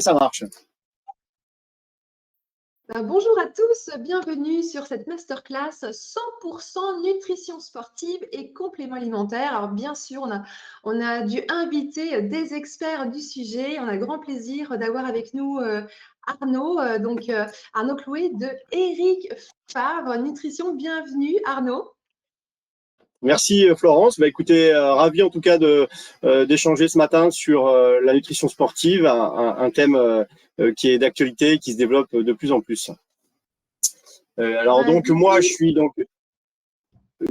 ça marche. Bonjour à tous, bienvenue sur cette masterclass 100% nutrition sportive et compléments alimentaires. Alors bien sûr, on a dû inviter des experts du sujet. On a grand plaisir d'avoir avec nous Arnaud, Arnaud Clouet de Eric Favre Nutrition. Bienvenue Arnaud. Merci Florence. Écoutez, ravi en tout cas d'échanger ce matin sur la nutrition sportive, un thème qui est d'actualité et qui se développe de plus en plus. Moi, je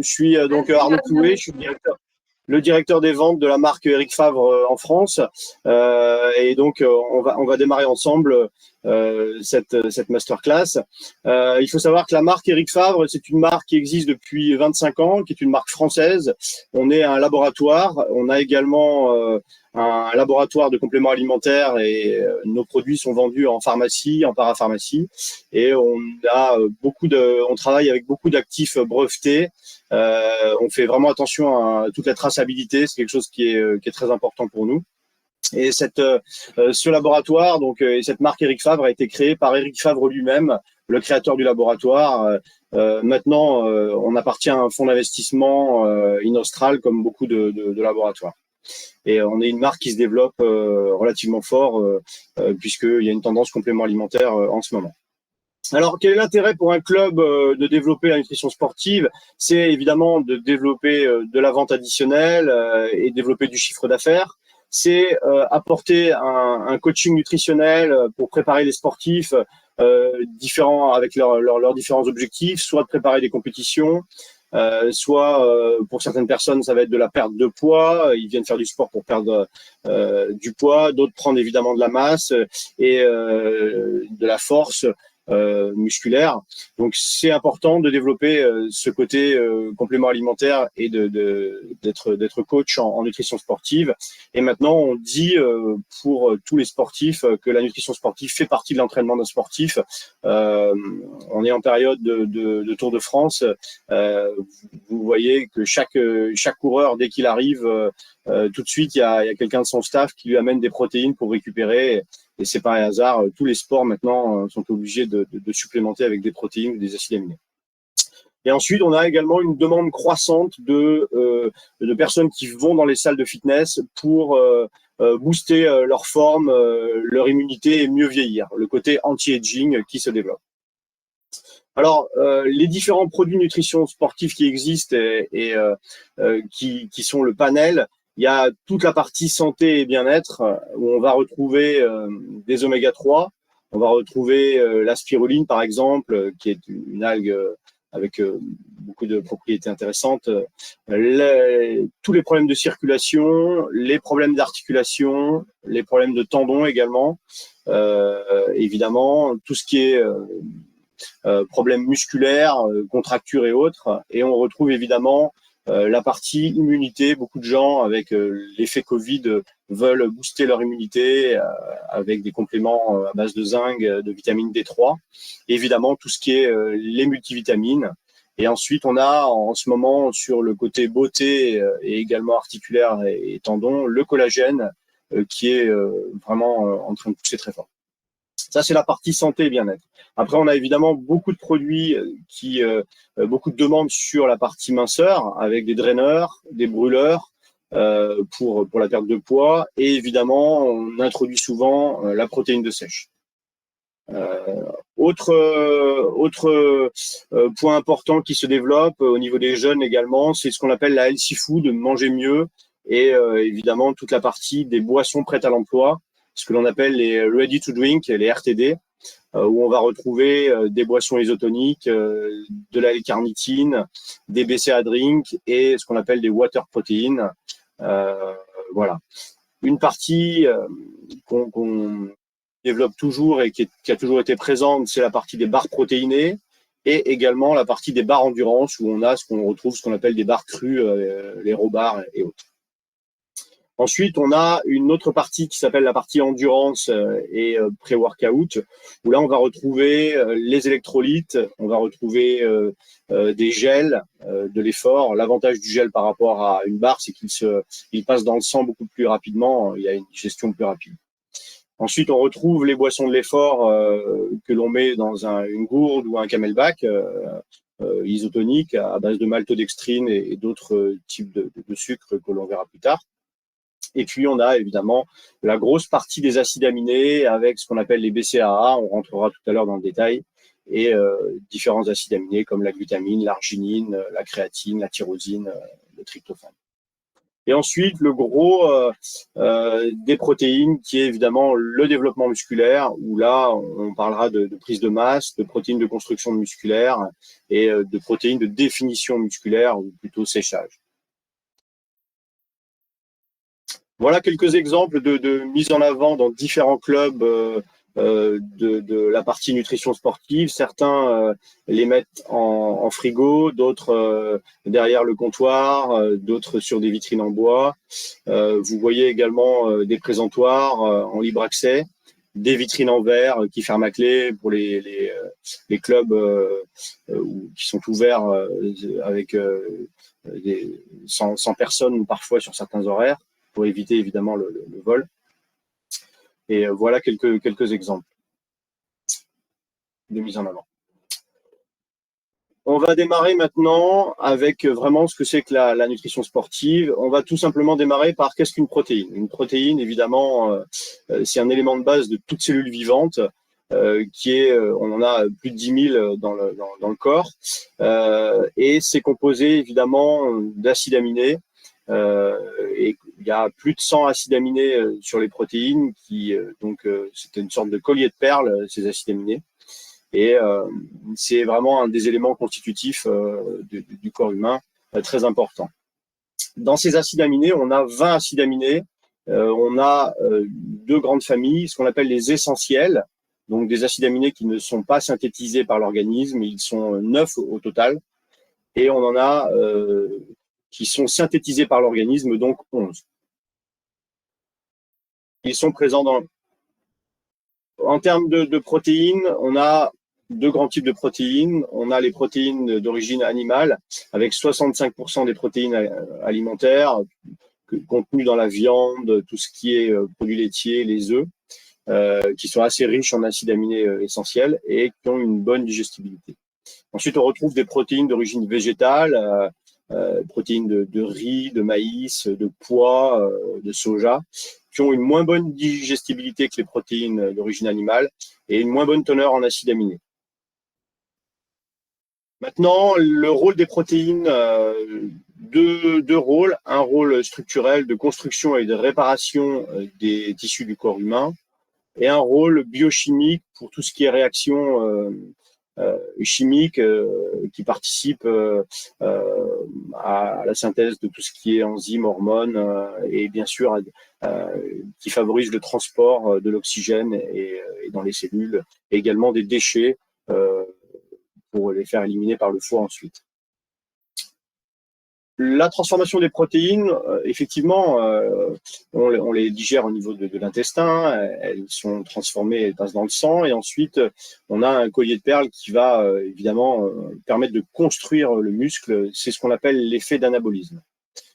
suis Arnaud Clouet, je suis le directeur des ventes de la marque Eric Favre en France. On va démarrer ensemble cette masterclass. Il faut savoir que la marque Eric Favre, c'est une marque qui existe depuis 25 ans, qui est une marque française. On est un laboratoire. On a également un laboratoire de compléments alimentaires et nos produits sont vendus en pharmacie, en parapharmacie. Et on travaille avec beaucoup d'actifs brevetés. On fait vraiment attention à toute la traçabilité, c'est quelque chose qui est très important pour nous. Et ce laboratoire, et cette marque Eric Favre a été créée par Eric Favre lui-même, le créateur du laboratoire. Maintenant, on appartient à un fonds d'investissement Inaustral, comme beaucoup de laboratoires. Et on est une marque qui se développe relativement fort, puisqu'il y a une tendance complément alimentaire en ce moment. Alors, quel est l'intérêt pour un club de développer la nutrition sportive? C'est évidemment de développer de la vente additionnelle et développer du chiffre d'affaires. C'est apporter un coaching nutritionnel pour préparer les sportifs différents avec leurs différents objectifs, soit de préparer des compétitions, soit pour certaines personnes, ça va être de la perte de poids. Ils viennent faire du sport pour perdre du poids. D'autres prendre évidemment de la masse et de la force musculaire. Donc c'est important de développer ce côté complément alimentaire et d'être coach en nutrition sportive. Et maintenant on dit pour tous les sportifs que la nutrition sportive fait partie de l'entraînement d'un sportif. On est en période de Tour de France. Vous voyez que chaque coureur, dès qu'il arrive, tout de suite il y a quelqu'un de son staff qui lui amène des protéines pour récupérer. Et c'est pas un hasard, tous les sports maintenant sont obligés de supplémenter avec des protéines ou des acides aminés. Et ensuite, on a également une demande croissante de personnes qui vont dans les salles de fitness pour booster leur forme, leur immunité et mieux vieillir. Le côté anti-aging qui se développe. Alors, les différents produits de nutrition sportive qui existent et qui sont le panel. Il y a toute la partie santé et bien-être où on va retrouver des oméga-3. On va retrouver la spiruline, par exemple, qui est une algue avec beaucoup de propriétés intéressantes. Tous les problèmes de circulation, les problèmes d'articulation, les problèmes de tendons également. Évidemment, tout ce qui est problèmes musculaires, contractures et autres. Et on retrouve évidemment la partie immunité. Beaucoup de gens avec l'effet Covid veulent booster leur immunité avec des compléments à base de zinc, de vitamine D3. Et évidemment, tout ce qui est les multivitamines. Et ensuite, on a en ce moment sur le côté beauté et également articulaire et tendons, le collagène qui est vraiment en train de pousser très fort. Ça, c'est la partie santé et bien-être. Après, on a évidemment beaucoup de produits beaucoup de demandes sur la partie minceur avec des draineurs, des brûleurs pour la perte de poids. Et évidemment, on introduit souvent la protéine de sèche. Autre point important qui se développe au niveau des jeunes également, c'est ce qu'on appelle la healthy food, manger mieux. Et évidemment, toute la partie des boissons prêtes à l'emploi, ce que l'on appelle les ready to drink, les RTD, où on va retrouver des boissons isotoniques, de la L-carnitine, des BCA drink et ce qu'on appelle des water proteins. Voilà. Une partie qu'on développe toujours et qui a toujours été présente, c'est la partie des barres protéinées et également la partie des barres endurance où on a ce qu'on appelle des barres crues, les raw bars et autres. Ensuite, on a une autre partie qui s'appelle la partie endurance et pré-workout, où là, on va retrouver les électrolytes, on va retrouver des gels de l'effort. L'avantage du gel par rapport à une barre, c'est qu'il passe dans le sang beaucoup plus rapidement, il y a une digestion plus rapide. Ensuite, on retrouve les boissons de l'effort que l'on met dans une gourde ou un camelback isotonique à base de maltodextrine et d'autres types de sucres que l'on verra plus tard. Et puis, on a évidemment la grosse partie des acides aminés avec ce qu'on appelle les BCAA, on rentrera tout à l'heure dans le détail, et différents acides aminés comme la glutamine, l'arginine, la créatine, la tyrosine, le tryptophane. Et ensuite, le gros des protéines qui est évidemment le développement musculaire, où là, on parlera de prise de masse, de protéines de construction musculaire et de protéines de définition musculaire, ou plutôt séchage. Voilà quelques exemples de mise en avant dans différents clubs de la partie nutrition sportive. Certains les mettent en frigo, d'autres derrière le comptoir, d'autres sur des vitrines en bois. Vous voyez également des présentoirs en libre accès, des vitrines en verre qui ferment à clé pour les clubs qui sont ouverts avec 100 personnes parfois sur certains horaires, pour éviter évidemment le vol. Et voilà quelques exemples de mise en avant. On va démarrer maintenant avec vraiment ce que c'est que la nutrition sportive. On va tout simplement démarrer par qu'est-ce qu'une protéine. Une protéine, évidemment, c'est un élément de base de toute cellule vivante qui est, on en a plus de 10 000 dans le corps, et c'est composé évidemment d'acides aminés. Et il y a plus de 100 acides aminés sur les protéines, donc c'était une sorte de collier de perles, ces acides aminés. Et c'est vraiment un des éléments constitutifs du corps humain très important. Dans ces acides aminés, on a 20 acides aminés. On a deux grandes familles, ce qu'on appelle les essentiels, donc des acides aminés qui ne sont pas synthétisés par l'organisme. Ils sont 9 au total. Et on en a qui sont synthétisés par l'organisme, donc 11. Ils sont présents en termes de protéines, on a deux grands types de protéines. On a les protéines d'origine animale, avec 65% des protéines alimentaires contenues dans la viande, tout ce qui est produits laitiers, les œufs, qui sont assez riches en acides aminés essentiels et qui ont une bonne digestibilité. Ensuite, on retrouve des protéines d'origine végétale, protéines de riz, de maïs, de pois, de soja, qui ont une moins bonne digestibilité que les protéines d'origine animale et une moins bonne teneur en acides aminés. Maintenant, le rôle des protéines, deux rôles, un rôle structurel de construction et de réparation des tissus du corps humain, et un rôle biochimique pour tout ce qui est réaction chimique qui participe à la synthèse de tout ce qui est enzymes, hormones et bien sûr qui favorise le transport de l'oxygène et dans les cellules, et également des déchets pour les faire éliminer par le foie ensuite. La transformation des protéines, effectivement, on les digère au niveau de l'intestin, elles sont transformées, elles passent dans le sang, et ensuite on a un collier de perles qui va évidemment permettre de construire le muscle. C'est ce qu'on appelle l'effet d'anabolisme.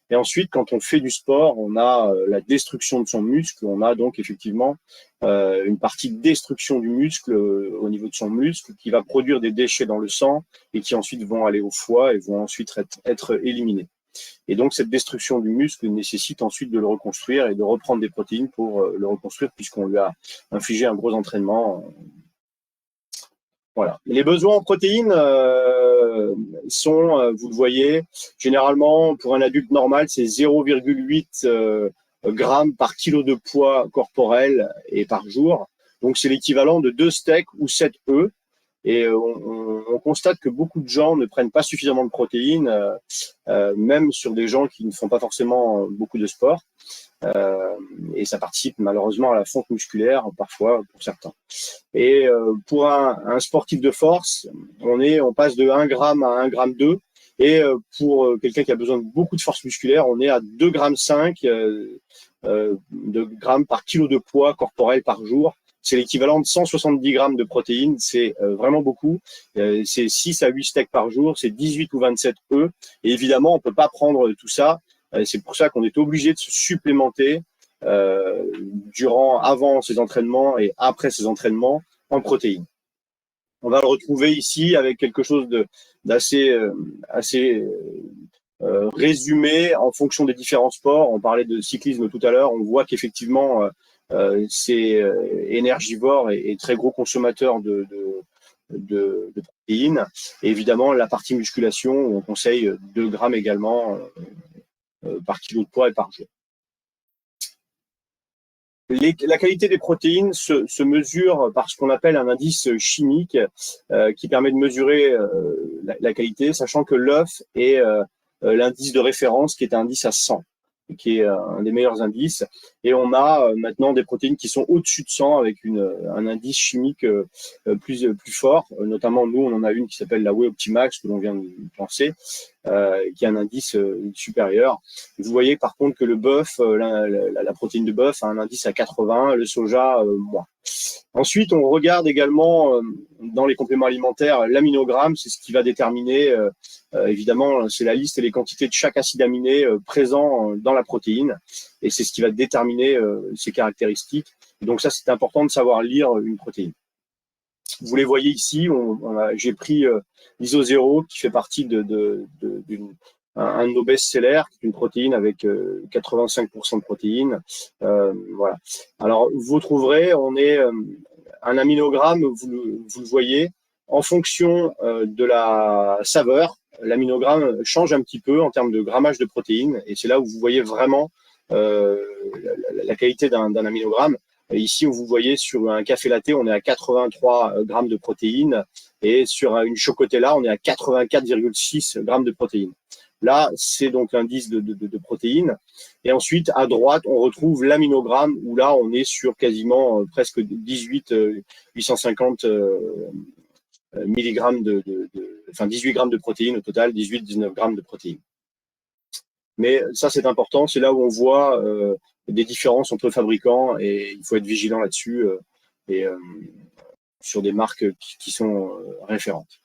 Et ensuite, quand on fait du sport, on a la destruction de son muscle. On a donc effectivement une partie de destruction du muscle au niveau de son muscle qui va produire des déchets dans le sang et qui ensuite vont aller au foie et vont ensuite être éliminés. Et donc, cette destruction du muscle nécessite ensuite de le reconstruire et de reprendre des protéines pour le reconstruire puisqu'on lui a infligé un gros entraînement. Voilà. Les besoins en protéines sont, vous le voyez, généralement pour un adulte normal, c'est 0,8 grammes par kilo de poids corporel et par jour. Donc c'est l'équivalent de 2 steaks ou 7 œufs. Et on constate que beaucoup de gens ne prennent pas suffisamment de protéines, même sur des gens qui ne font pas forcément beaucoup de sport. Et ça participe malheureusement à la fonte musculaire parfois pour certains. Et pour un sportif de force, on passe de 1 gramme à 1 gramme 2. Et pour quelqu'un qui a besoin de beaucoup de force musculaire, on est à 2,5 de grammes par kilo de poids corporel par jour. C'est l'équivalent de 170 grammes de protéines, c'est vraiment beaucoup. C'est 6 à 8 steaks par jour, c'est 18 ou 27 œufs. Et évidemment, on ne peut pas prendre tout ça. C'est pour ça qu'on est obligé de se supplémenter avant ses entraînements et après ses entraînements en protéines. On va le retrouver ici avec quelque chose d'assez résumé en fonction des différents sports. On parlait de cyclisme tout à l'heure. On voit qu'effectivement, c'est énergivore et très gros consommateur de protéines. Et évidemment, la partie musculation, on conseille 2 grammes également par kilo de poids et par jour. La qualité des protéines se mesure par ce qu'on appelle un indice chimique qui permet de mesurer la qualité, sachant que l'œuf est l'indice de référence qui est un indice à 100, qui est un des meilleurs indices. Et on a maintenant des protéines qui sont au-dessus de 100 avec un indice chimique plus fort. Notamment, nous, on en a une qui s'appelle la Whey Optimax, que l'on vient de lancer, qui a un indice supérieur. Vous voyez par contre que le bœuf, la protéine de bœuf a un indice à 80, le soja moins. Ensuite, on regarde également dans les compléments alimentaires l'aminogramme, c'est ce qui va déterminer, évidemment, c'est la liste et les quantités de chaque acide aminé présent dans la protéine, et c'est ce qui va déterminer ses caractéristiques. Donc ça, c'est important de savoir lire une protéine. Vous les voyez ici, j'ai pris l'ISO0 qui fait partie d'un de nos best-sellers, une protéine avec 85% de protéines. Voilà. Alors, vous trouverez, on est un aminogramme, vous le voyez, en fonction de la saveur, l'aminogramme change un petit peu en termes de grammage de protéines, et c'est là où vous voyez vraiment la qualité d'un aminogramme. Et ici, vous voyez sur un café latte, on est à 83 grammes de protéines, et sur une chocotella, on est à 84,6 grammes de protéines. Là, c'est donc l'indice de protéines. Et ensuite, à droite, on retrouve l'aminogramme, où là, on est sur quasiment presque 850 milligrammes enfin 18 grammes de protéines au total, 18-19 grammes de protéines. Mais ça, c'est important, c'est là où on voit des différences entre fabricants, et il faut être vigilant là-dessus sur des marques qui sont référentes.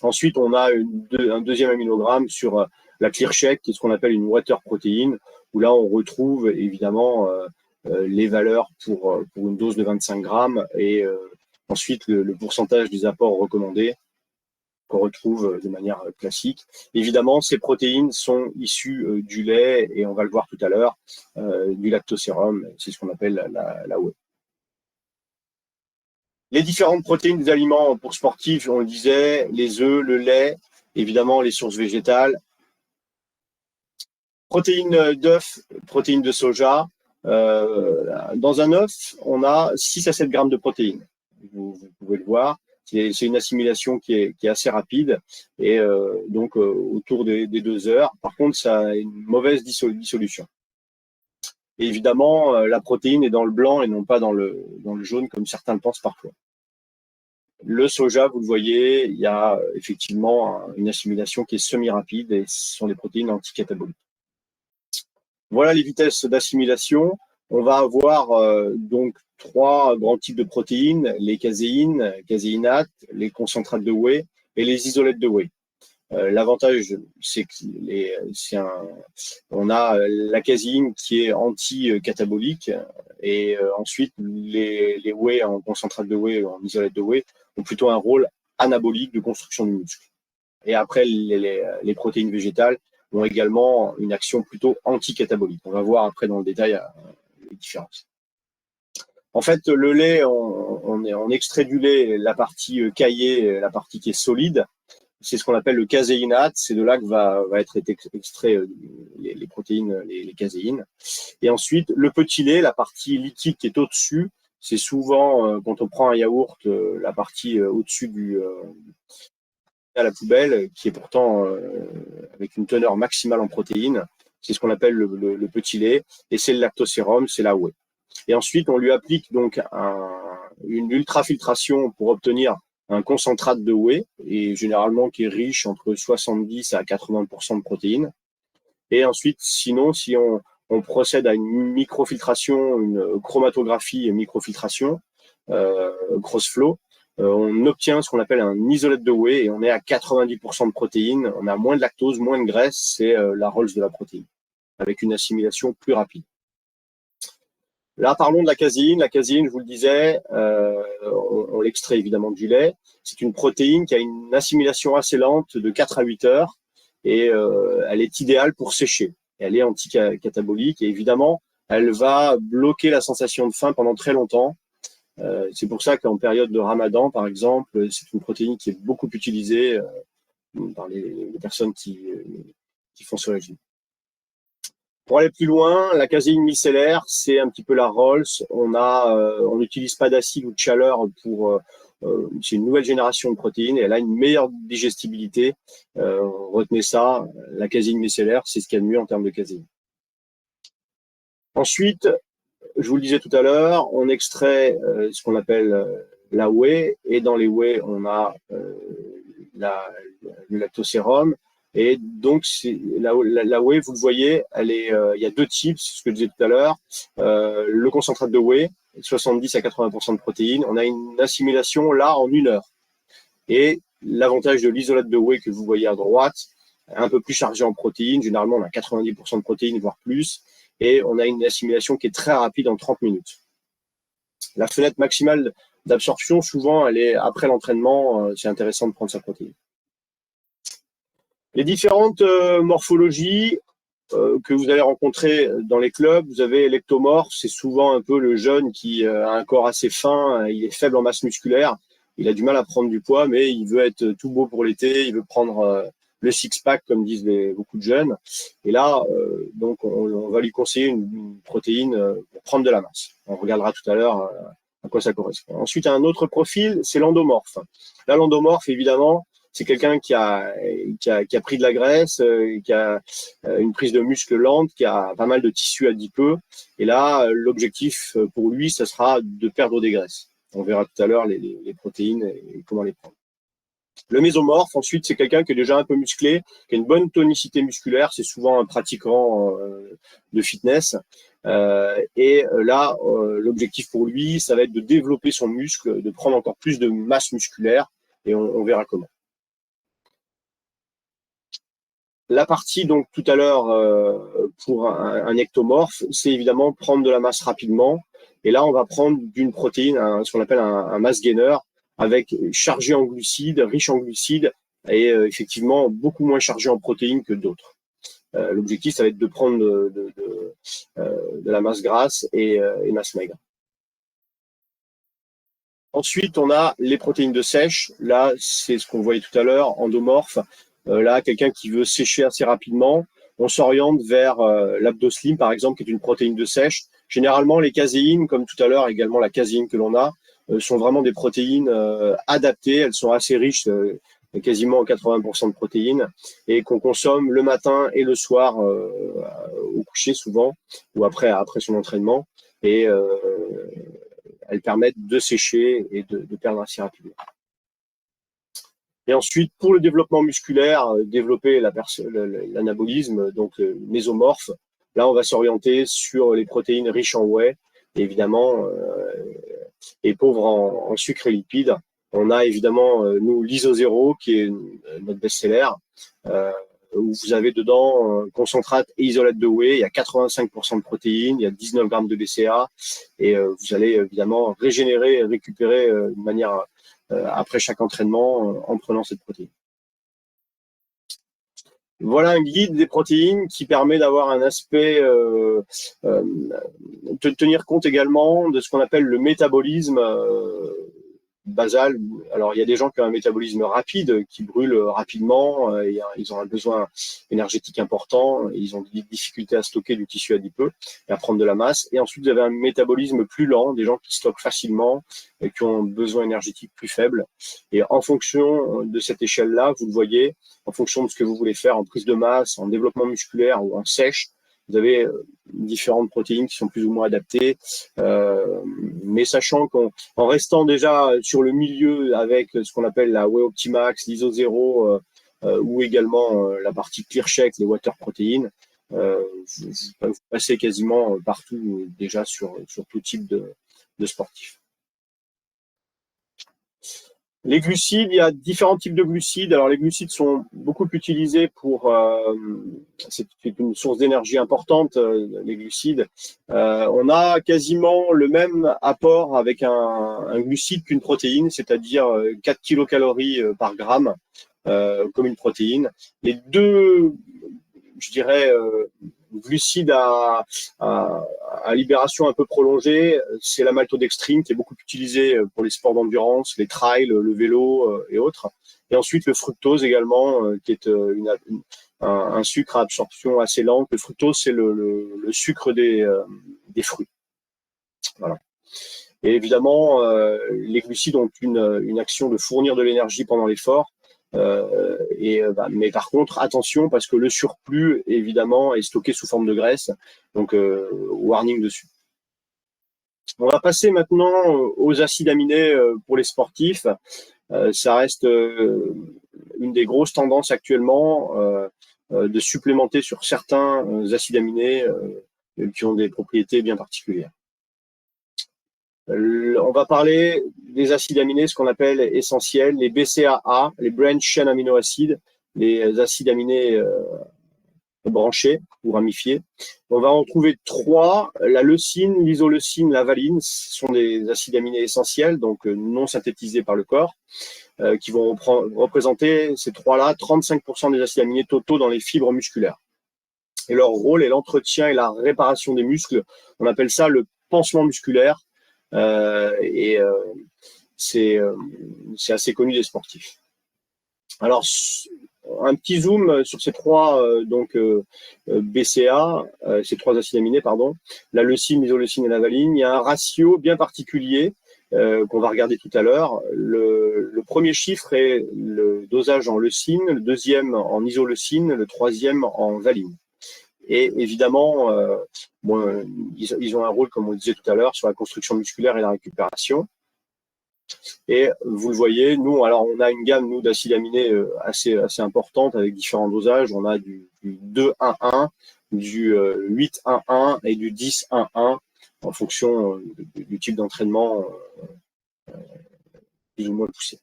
Ensuite, on a un deuxième aminogramme sur la ClearCheck, qui est ce qu'on appelle une water protéine, où là, on retrouve évidemment les valeurs pour une dose de 25 grammes et ensuite le pourcentage des apports recommandés qu'on retrouve de manière classique. Évidemment, ces protéines sont issues du lait, et on va le voir tout à l'heure, du lactosérum, c'est ce qu'on appelle la whey. Les différentes protéines des aliments pour sportifs, on le disait, les œufs, le lait, évidemment les sources végétales. Protéines d'œuf, protéines de soja. Dans un œuf, on a 6 à 7 grammes de protéines. Vous pouvez le voir. C'est une assimilation qui est assez rapide, et donc autour des 2 heures. Par contre, ça a une mauvaise dissolution. Et évidemment, la protéine est dans le blanc et non pas dans le jaune, comme certains le pensent parfois. Le soja, vous le voyez, il y a effectivement une assimilation qui est semi-rapide, et ce sont des protéines anticataboliques. Voilà les vitesses d'assimilation. On va avoir donc 3 grands types de protéines, les caséines, caséinates, les concentrates de whey et les isolettes de whey. L'avantage, c'est on a la caséine qui est anti-catabolique, et ensuite les whey en concentrate de whey, en isolette de whey, ont plutôt un rôle anabolique de construction du muscle. Et après, les protéines végétales ont également une action plutôt anti-catabolique. On va voir après dans le détail les différences. En fait, le lait, on extrait du lait la partie caillée, la partie qui est solide. C'est ce qu'on appelle le caséinate. C'est de là que va être extrait les protéines, les caséines. Et ensuite, le petit lait, la partie liquide qui est au-dessus, c'est souvent, quand on prend un yaourt, la partie au-dessus à la poubelle, qui est pourtant avec une teneur maximale en protéines. C'est ce qu'on appelle le petit lait. Et c'est le lactosérum, c'est la whey. Et ensuite, on lui applique donc une ultrafiltration pour obtenir un concentrat de whey, et généralement qui est riche entre 70 à 80% de protéines. Et ensuite, sinon, si on procède à une microfiltration, une chromatographie et microfiltration, cross-flow, on obtient ce qu'on appelle un isolate de whey, et on est à 90% de protéines. On a moins de lactose, moins de graisse, c'est la Rolls de la protéine, avec une assimilation plus rapide. Là, parlons de la caséine. La caséine, je vous le disais, on l'extrait évidemment du lait. C'est une protéine qui a une assimilation assez lente de 4 à 8 heures et elle est idéale pour sécher. Elle est anticatabolique et évidemment, elle va bloquer la sensation de faim pendant très longtemps. C'est pour ça qu'en période de Ramadan, par exemple, c'est une protéine qui est beaucoup utilisée par les personnes qui font ce régime. Pour aller plus loin, la caséine micellaire, c'est un petit peu la Rolls. On n'utilise pas d'acide ou de chaleur pour. C'est une nouvelle génération de protéines et elle a une meilleure digestibilité. Retenez ça, la caséine micellaire, c'est ce qu'il y a de mieux en termes de caséine. Ensuite, je vous le disais tout à l'heure, on extrait ce qu'on appelle la whey et dans les whey, on a le lactosérum. Et donc, la whey, vous le voyez, il y a deux types, ce que je disais tout à l'heure. Le concentrat de whey, 70 à 80% de protéines, on a une assimilation là en 1 heure. Et l'avantage de l'isolate de whey que vous voyez à droite, un peu plus chargé en protéines, généralement on a 90% de protéines, voire plus, et on a une assimilation qui est très rapide en 30 minutes. La fenêtre maximale d'absorption, souvent, elle est après l'entraînement, c'est intéressant de prendre sa protéine. Les différentes morphologies que vous allez rencontrer dans les clubs, vous avez l'ectomorphe, c'est souvent un peu le jeune qui a un corps assez fin, il est faible en masse musculaire, il a du mal à prendre du poids, mais il veut être tout beau pour l'été, il veut prendre le six-pack, comme disent beaucoup de jeunes. Et là, donc, on va lui conseiller une protéine pour prendre de la masse. On regardera tout à l'heure à quoi ça correspond. Ensuite, un autre profil, c'est l'endomorphe. Là, l'endomorphe, évidemment, c'est quelqu'un qui a pris de la graisse, qui a une prise de muscle lente, qui a pas mal de tissu adipeux. Et là, l'objectif pour lui, ça sera de perdre des graisses. On verra tout à l'heure les protéines et comment les prendre. Le mésomorphe, ensuite, c'est quelqu'un qui est déjà un peu musclé, qui a une bonne tonicité musculaire. C'est souvent un pratiquant de fitness. Et là, l'objectif pour lui, ça va être de développer son muscle, de prendre encore plus de masse musculaire. Et on verra comment. La partie, donc, tout à l'heure, pour un ectomorphe, c'est évidemment prendre de la masse rapidement. Et là, on va prendre d'une protéine, ce qu'on appelle un mass gainer, avec chargé en glucides, riche en glucides, et effectivement beaucoup moins chargé en protéines que d'autres. L'objectif, ça va être de prendre de la masse grasse et masse maigre. Ensuite, on a les protéines de sèche. Là, c'est ce qu'on voyait tout à l'heure, endomorphe. Là, quelqu'un qui veut sécher assez rapidement, on s'oriente vers l'Abdoslim, par exemple, qui est une protéine de sèche. Généralement, les caséines, comme tout à l'heure, également la caséine que l'on a, sont vraiment des protéines adaptées. Elles sont assez riches, quasiment 80% de protéines, et qu'on consomme le matin et le soir au coucher souvent, ou après son entraînement. Et elles permettent de sécher et de perdre assez rapidement. Et ensuite, pour le développement musculaire, développer l'anabolisme, donc mésomorphe, là, on va s'orienter sur les protéines riches en whey, évidemment, et pauvres en sucre et lipides. On a évidemment, nous, l'Iso-Zéro, qui est notre best-seller, où vous avez dedans concentrate et isolate de whey, il y a 85% de protéines, il y a 19 grammes de BCA, et vous allez évidemment régénérer et récupérer de manière après chaque entraînement en prenant cette protéine. Voilà un guide des protéines qui permet d'avoir un aspect, de tenir compte également de ce qu'on appelle le métabolisme basal. Alors, il y a des gens qui ont un métabolisme rapide, qui brûlent rapidement, ils ont un besoin énergétique important, ils ont des difficultés à stocker du tissu adipeux et à prendre de la masse. Et ensuite, vous avez un métabolisme plus lent, des gens qui stockent facilement et qui ont un besoin énergétique plus faible. Et en fonction de cette échelle-là, vous le voyez, en fonction de ce que vous voulez faire en prise de masse, en développement musculaire ou en sèche, vous avez différentes protéines qui sont plus ou moins adaptées, mais sachant qu'en restant déjà sur le milieu avec ce qu'on appelle la Whey Optimax, l'Iso-Zéro ou également la partie ClearCheck, les water protéines, vous passez quasiment partout déjà sur tout type de sportif. Les glucides, il y a différents types de glucides. Alors, les glucides sont beaucoup utilisés pour... c'est une source d'énergie importante, les glucides. On a quasiment le même apport avec un glucide qu'une protéine, c'est-à-dire 4 kilocalories par gramme, comme une protéine. Les deux, je dirais, glucides à libération un peu prolongée, c'est la maltodextrine qui est beaucoup utilisée pour les sports d'endurance, les trails, le vélo et autres. Et ensuite le fructose également, qui est un sucre à absorption assez lente. Le fructose, c'est le sucre des fruits. Voilà. Et évidemment, les glucides ont une action de fournir de l'énergie pendant l'effort. Mais par contre, attention, parce que le surplus, évidemment, est stocké sous forme de graisse. Donc, warning dessus. On va passer maintenant aux acides aminés pour les sportifs. Ça reste une des grosses tendances actuellement de supplémenter sur certains acides aminés qui ont des propriétés bien particulières. On va parler des acides aminés, ce qu'on appelle essentiels, les BCAA, les Branch Chain Amino Acids, les acides aminés branchés ou ramifiés. On va en trouver 3, la leucine, l'isoleucine, la valine, ce sont des acides aminés essentiels, donc non synthétisés par le corps, qui vont représenter, ces 3-là, 35% des acides aminés totaux dans les fibres musculaires. Et leur rôle est l'entretien et la réparation des muscles. On appelle ça le pansement musculaire. C'est assez connu des sportifs. Alors, un petit zoom sur ces 3 BCA, ces 3 acides aminés, pardon, la leucine, l'isoleucine et la valine. Il y a un ratio bien particulier qu'on va regarder tout à l'heure. Le premier chiffre est le dosage en leucine, le deuxième en isoleucine, le troisième en valine. Et évidemment, ils ont un rôle, comme on le disait tout à l'heure, sur la construction musculaire et la récupération. Et vous le voyez, nous, alors on a une gamme d'acides aminés assez importante avec différents dosages. On a du 2-1-1, du 8-1-1 et du 10-1-1 en fonction du type d'entraînement plus ou moins poussé.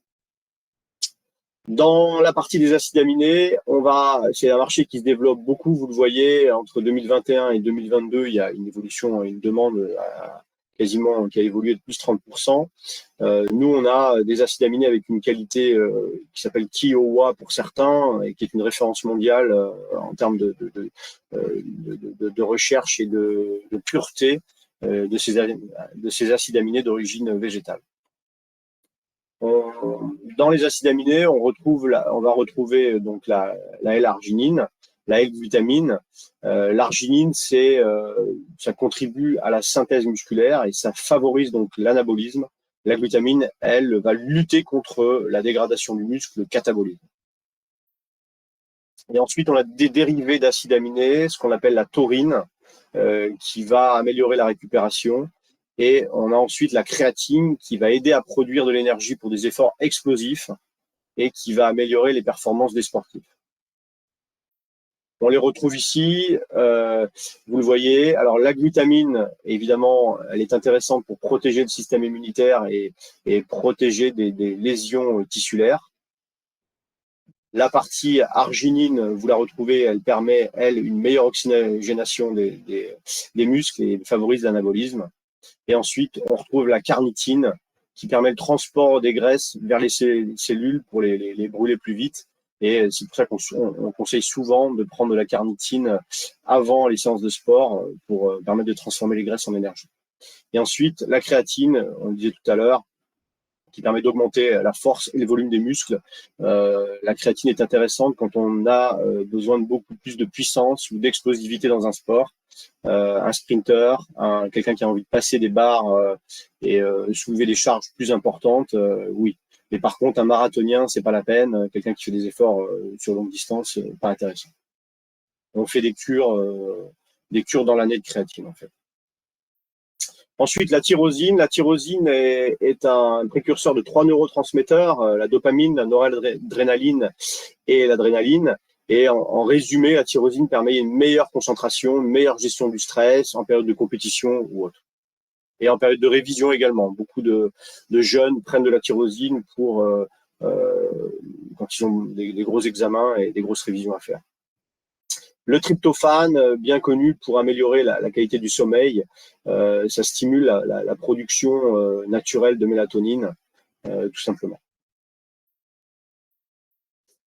Dans la partie des acides aminés, c'est un marché qui se développe beaucoup. Vous le voyez, entre 2021 et 2022, il y a une évolution, une demande quasiment qui a évolué de plus 30%. Nous, on a des acides aminés avec une qualité qui s'appelle Kiowa pour certains et qui est une référence mondiale en termes de recherche et de pureté de ces acides aminés d'origine végétale. Dans les acides aminés, on va retrouver donc la L-arginine, la L-glutamine. L'arginine, ça contribue à la synthèse musculaire et ça favorise donc l'anabolisme. La glutamine, elle, va lutter contre la dégradation du muscle, le catabolisme. Et ensuite, on a des dérivés d'acides aminés, ce qu'on appelle la taurine, qui va améliorer la récupération. Et on a ensuite la créatine qui va aider à produire de l'énergie pour des efforts explosifs et qui va améliorer les performances des sportifs. On les retrouve ici, vous le voyez. Alors la glutamine, évidemment, elle est intéressante pour protéger le système immunitaire et protéger des lésions tissulaires. La partie arginine, vous la retrouvez, elle permet, elle, une meilleure oxygénation des muscles et favorise l'anabolisme. Et ensuite, on retrouve la carnitine qui permet le transport des graisses vers les cellules pour les brûler plus vite. Et c'est pour ça qu'on conseille souvent de prendre de la carnitine avant les séances de sport pour permettre de transformer les graisses en énergie. Et ensuite, la créatine, on le disait tout à l'heure, qui permet d'augmenter la force et le volume des muscles. La créatine est intéressante quand on a besoin de beaucoup plus de puissance ou d'explosivité dans un sport. Un sprinter, quelqu'un qui a envie de passer des barres et soulever des charges plus importantes, oui. Mais par contre, un marathonien, c'est pas la peine. Quelqu'un qui fait des efforts sur longue distance, pas intéressant. On fait des cures dans l'année de créatine, en fait. Ensuite, la tyrosine. La tyrosine est un précurseur de 3 neurotransmetteurs, la dopamine, la noradrénaline et l'adrénaline. Et en résumé, la tyrosine permet une meilleure concentration, une meilleure gestion du stress en période de compétition ou autre. et en période de révision également. Beaucoup de jeunes prennent de la tyrosine pour quand ils ont des gros examens et des grosses révisions à faire. Le tryptophane, bien connu pour améliorer la qualité du sommeil, ça stimule la production naturelle de mélatonine, tout simplement.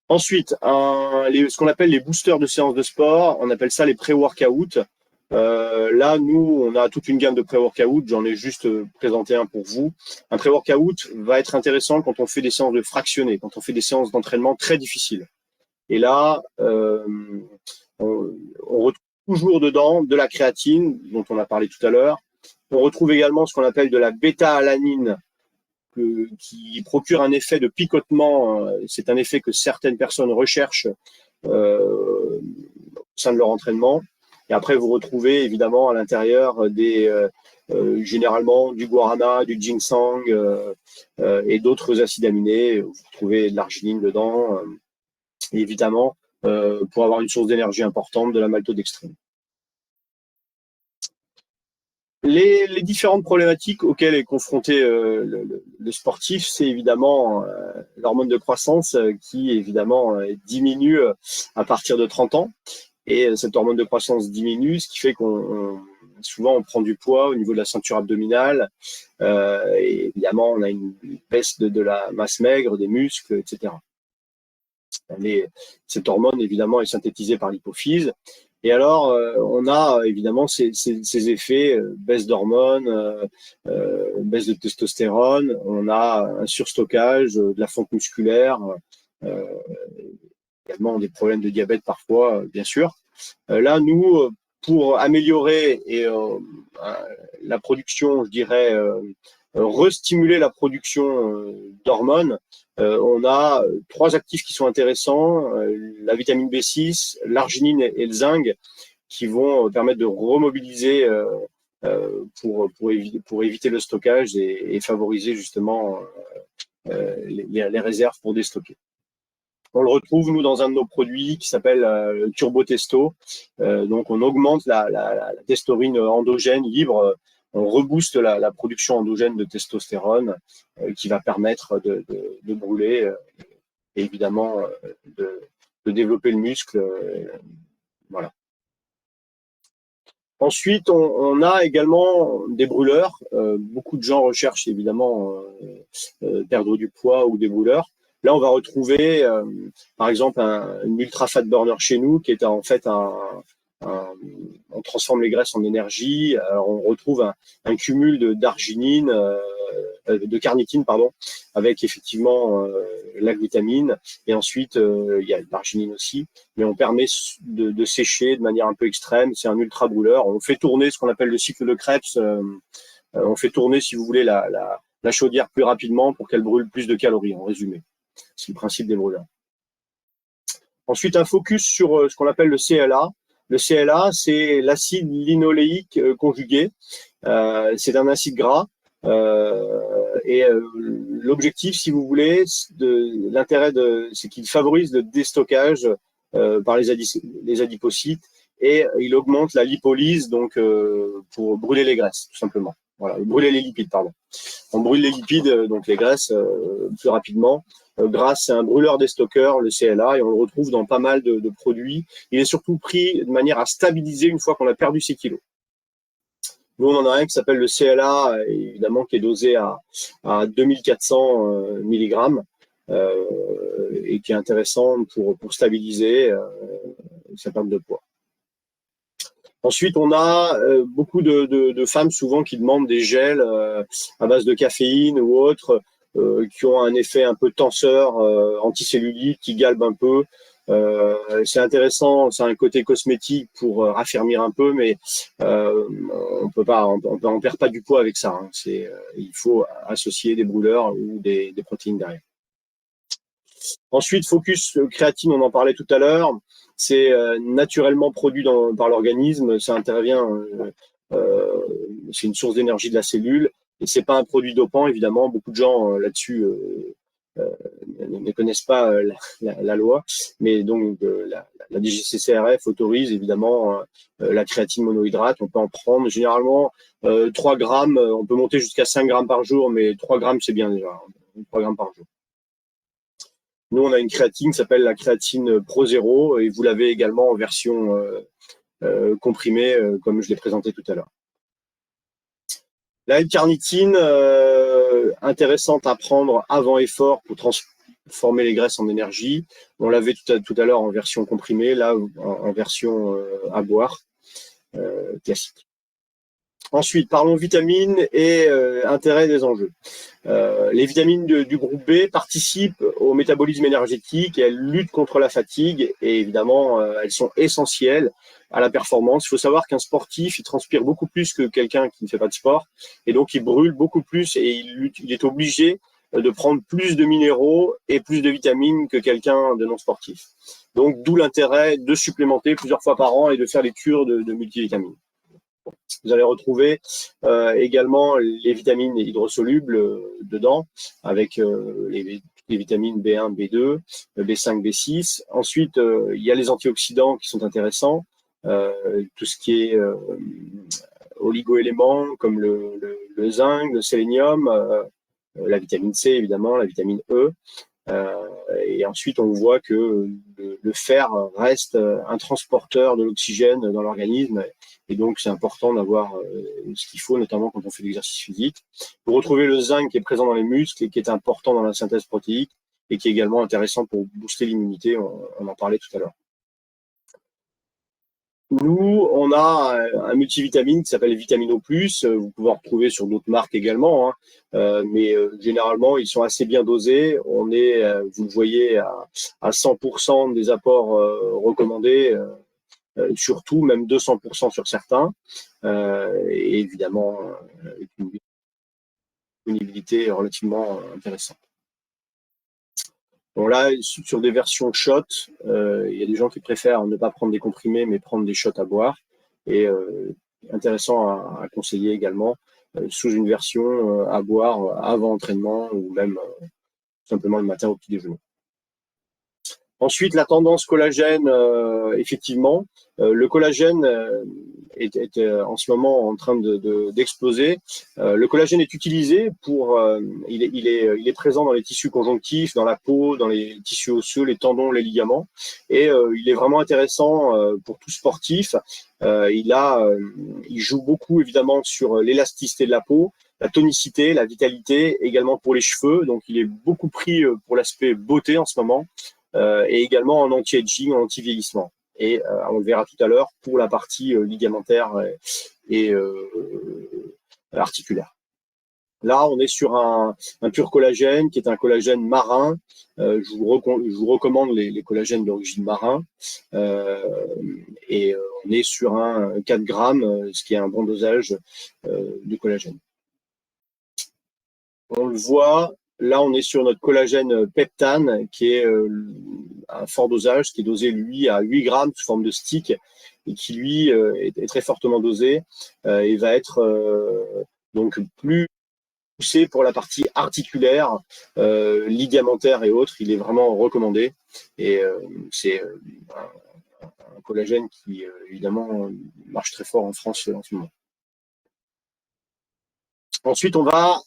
Ensuite, ce qu'on appelle les boosters de séances de sport, on appelle ça les pré-workout. Là, nous, on a toute une gamme de pré-workout. J'en ai juste présenté un pour vous. Un pré-workout va être intéressant quand on fait des séances de fractionnés, quand on fait des séances d'entraînement très difficiles. Et là, on retrouve toujours dedans de la créatine, dont on a parlé tout à l'heure. On retrouve également ce qu'on appelle de la bêta-alanine, qui procure un effet de picotement. C'est un effet que certaines personnes recherchent au sein de leur entraînement. Et après, vous retrouvez évidemment à l'intérieur généralement du guarana, du ginseng et d'autres acides aminés. Vous retrouvez de l'arginine dedans. Et évidemment, pour avoir une source d'énergie importante, de la maltodextrine. Les différentes problématiques auxquelles est confronté le sportif, c'est évidemment l'hormone de croissance qui évidemment diminue à partir de 30 ans. Et cette hormone de croissance diminue, ce qui fait souvent on prend du poids au niveau de la ceinture abdominale. Et évidemment, on a une baisse de la masse maigre, des muscles, etc. Cette hormone, évidemment, est synthétisée par l'hypophyse. Et alors, on a évidemment ces effets, baisse d'hormones, baisse de testostérone, on a un surstockage, de la fonte musculaire, également des problèmes de diabète parfois, bien sûr. Là, nous, pour améliorer la production, je dirais, restimuler la production d'hormones, on a 3 actifs qui sont intéressants, la vitamine B6, l'arginine et le zinc, qui vont permettre de remobiliser pour éviter le stockage et favoriser justement les réserves pour déstocker. On le retrouve, nous, dans un de nos produits qui s'appelle Turbo Testo. Donc, on augmente la testorine endogène libre. On rebooste la production endogène de testostérone qui va permettre de brûler et évidemment de développer le muscle. Voilà. Ensuite, on a également des brûleurs. Beaucoup de gens recherchent évidemment perdre du poids ou des brûleurs. Là, on va retrouver, par exemple, une ultra fat burner chez nous, qui est en fait on transforme les graisses en énergie. Alors, on retrouve un cumul d'arginine, de carnitine, pardon, avec effectivement la glutamine. Et ensuite, il y a l'arginine aussi. Mais on permet de sécher de manière un peu extrême. C'est un ultra brûleur. On fait tourner ce qu'on appelle le cycle de Krebs. On fait tourner, si vous voulez, la chaudière plus rapidement pour qu'elle brûle plus de calories, en résumé. C'est le principe des brûleurs. Ensuite, un focus sur ce qu'on appelle le CLA. Le CLA, c'est l'acide linoléique conjugué. C'est un acide gras. L'objectif, si vous voulez, l'intérêt c'est qu'il favorise le déstockage par les adipocytes et il augmente la lipolyse, donc pour brûler les graisses, tout simplement. Voilà, brûler les lipides, pardon. On brûle les lipides, donc les graisses, plus rapidement. Grâce à un brûleur déstockeur, le CLA, et on le retrouve dans pas mal de produits. Il est surtout pris de manière à stabiliser une fois qu'on a perdu ses kilos. Nous, on en a un qui s'appelle le CLA, évidemment, qui est dosé à 2400 mg et qui est intéressant pour stabiliser sa perte de poids. Ensuite, on a beaucoup de femmes souvent qui demandent des gels à base de caféine ou autres qui ont un effet un peu tenseur, anticellulite, qui galbe un peu. C'est intéressant, c'est un côté cosmétique pour raffermir un peu, mais on perd pas du poids avec ça. Hein. Il faut associer des brûleurs ou des protéines derrière. Ensuite, focus créatine, on en parlait tout à l'heure. C'est naturellement produit par l'organisme. Ça intervient, c'est une source d'énergie de la cellule. Et c'est pas un produit dopant, évidemment. Beaucoup de gens là-dessus ne connaissent pas la loi, mais donc la DGCCRF autorise évidemment la créatine monohydrate. On peut en prendre généralement 3 grammes, on peut monter jusqu'à 5 grammes par jour, mais 3 grammes c'est bien déjà, 3 grammes par jour. Nous, on a une créatine qui s'appelle la créatine Pro Zero et vous l'avez également en version comprimée, comme je l'ai présenté tout à l'heure. La L-carnitine, intéressante à prendre avant effort pour transformer les graisses en énergie. On l'avait tout à l'heure en version comprimée, là en version à boire classique. Ensuite, parlons vitamines et intérêt des enjeux. Les vitamines du groupe B participent au métabolisme énergétique et elles luttent contre la fatigue et évidemment elles sont essentielles à la performance. Il faut savoir qu'un sportif, il transpire beaucoup plus que quelqu'un qui ne fait pas de sport et donc il brûle beaucoup plus et il est obligé de prendre plus de minéraux et plus de vitamines que quelqu'un de non sportif. Donc d'où l'intérêt de supplémenter plusieurs fois par an et de faire les cures de multivitamines. Vous allez retrouver également les vitamines hydrosolubles dedans, avec les vitamines B1, B2, B5, B6. Ensuite, il y a les antioxydants qui sont intéressants, tout ce qui est oligo-éléments comme le zinc, le sélénium, la vitamine C évidemment, la vitamine E. Et ensuite, on voit que le fer reste un transporteur de l'oxygène dans l'organisme. Et donc, c'est important d'avoir ce qu'il faut, notamment quand on fait de l'exercice physique. Vous retrouvez le zinc qui est présent dans les muscles et qui est important dans la synthèse protéique et qui est également intéressant pour booster l'immunité. On en parlait tout à l'heure. Nous, on a un multivitamine qui s'appelle Vitamino Plus. Vous pouvez en retrouver sur d'autres marques également, hein. Mais généralement, ils sont assez bien dosés. On est, vous le voyez, à 100% des apports recommandés, surtout même 200% sur certains. Et évidemment, avec une disponibilité relativement intéressante. Bon là, sur des versions shot, il y a des gens qui préfèrent ne pas prendre des comprimés, mais prendre des shots à boire. Et intéressant à conseiller également, sous une version à boire avant entraînement ou même simplement le matin au petit déjeuner. Ensuite, la tendance collagène, effectivement, le collagène est en ce moment en train d'exploser. Le collagène est utilisé pour, il est présent dans les tissus conjonctifs, dans la peau, dans les tissus osseux, les tendons, les ligaments, et il est vraiment intéressant pour tout sportif. Il joue beaucoup évidemment sur l'élasticité de la peau, la tonicité, la vitalité, également pour les cheveux. Donc, il est beaucoup pris pour l'aspect beauté en ce moment. Et également en anti-aging, en anti-vieillissement. Et on le verra tout à l'heure pour la partie ligamentaire et articulaire. Là, on est sur un pur collagène qui est un collagène marin. Je vous recommande les collagènes d'origine marin. Et on est sur un 4 grammes, ce qui est un bon dosage de collagène. On le voit. Là, on est sur notre collagène peptane, qui est un fort dosage, qui est dosé, lui, à 8 grammes sous forme de stick, et qui, lui, est très fortement dosé et va être donc plus poussé pour la partie articulaire, ligamentaire et autres. Il est vraiment recommandé. Et c'est un collagène qui, évidemment, marche très fort en France en ce moment. Ensuite, on va...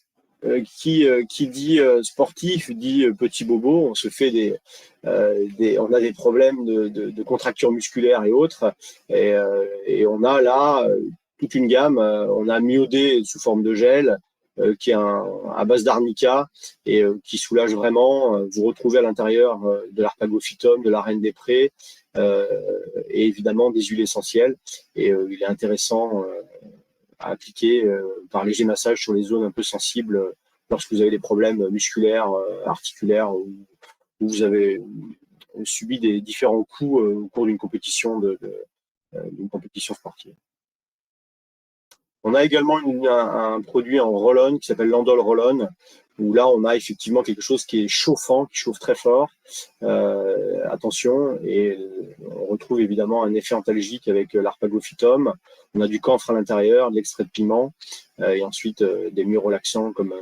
qui dit sportif dit petit bobo, on se fait on a des problèmes de contracture musculaire et autres, et on a là toute une gamme. On a Myodé sous forme de gel, qui est à base d'arnica et qui soulage vraiment. Vous retrouvez à l'intérieur de l'arpagophytum, de la reine des prés, et évidemment des huiles essentielles. Et il est intéressant à appliquer par léger massage sur les zones un peu sensibles lorsque vous avez des problèmes musculaires, articulaires, ou vous avez subi des différents coups au cours d'une compétition, d'une compétition sportive. On a également un produit en roll-on qui s'appelle l'Andol Roll-on, où là on a effectivement quelque chose qui est chauffant, qui chauffe très fort. Attention, et on retrouve évidemment un effet antalgique avec l'arpagophytum. On a du camphre à l'intérieur, de l'extrait de piment, et ensuite des murs relaxants comme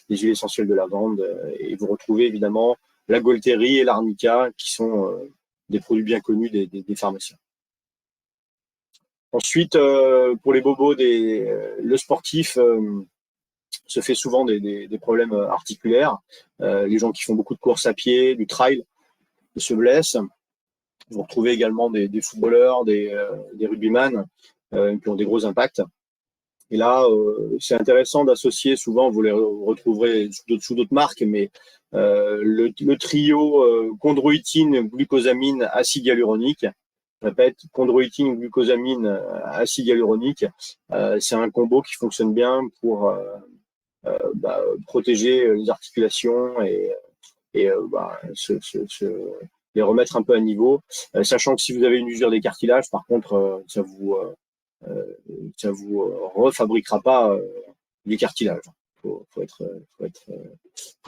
des huiles essentielles de lavande. Et vous retrouvez évidemment la Gualtérie et l'arnica, qui sont des produits bien connus des pharmaciens. Ensuite, pour les bobos, le sportif se fait souvent des problèmes articulaires. Les gens qui font beaucoup de courses à pied, du trail, se blessent. Vous retrouvez également des footballeurs, des rugbyman qui ont des gros impacts. Et là, c'est intéressant d'associer, souvent vous les retrouverez sous d'autres marques, mais le trio chondroïtine, glucosamine, acide hyaluronique. Je répète, chondroïtine, glucosamine, acide hyaluronique, c'est un combo qui fonctionne bien pour protéger les articulations et les remettre un peu à niveau, sachant que si vous avez une usure des cartilages, par contre, ça vous refabriquera pas du cartilage. Faut être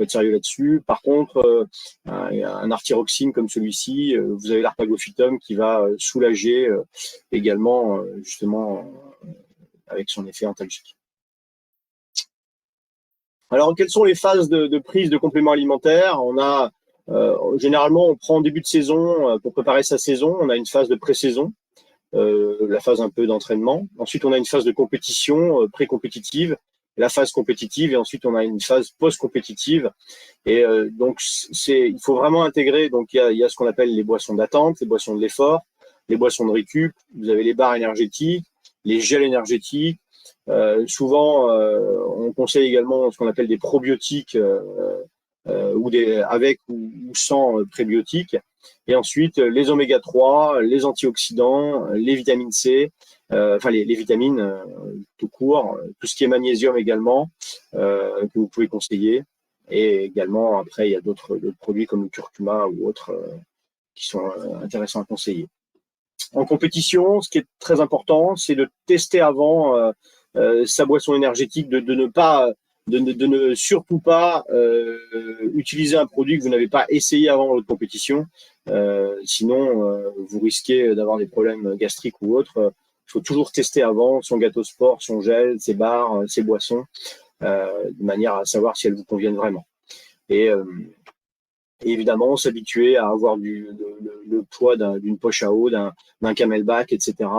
sérieux là-dessus. Par contre, un arthyroxine comme celui-ci, vous avez l'arpagophytum qui va soulager également, justement, avec son effet antalgique. Alors, quelles sont les phases de prise de compléments alimentaires? On a généralement, on prend en début de saison pour préparer sa saison. On a une phase de pré-saison, la phase un peu d'entraînement. Ensuite, on a une phase de compétition pré-compétitive, la phase compétitive, et ensuite on a une phase post-compétitive. Et donc, il faut vraiment intégrer. Donc, il y a ce qu'on appelle les boissons d'attente, les boissons de l'effort, les boissons de récup. Vous avez les barres énergétiques, les gels énergétiques. Souvent, on conseille également ce qu'on appelle des probiotiques avec ou sans prébiotiques. Et ensuite, les oméga 3, les antioxydants, les vitamines C, les vitamines tout court, tout ce qui est magnésium également, que vous pouvez conseiller. Et également, après, il y a d'autres produits comme le curcuma ou autres qui sont intéressants à conseiller. En compétition, ce qui est très important, c'est de tester avant sa boisson énergétique, de ne surtout pas utiliser un produit que vous n'avez pas essayé avant votre compétition. Sinon, vous risquez d'avoir des problèmes gastriques ou autres. Il faut toujours tester avant son gâteau sport, son gel, ses barres, ses boissons, de manière à savoir si elles vous conviennent vraiment. Et évidemment, s'habituer à avoir le poids d'une poche à eau, d'un camelback, etc.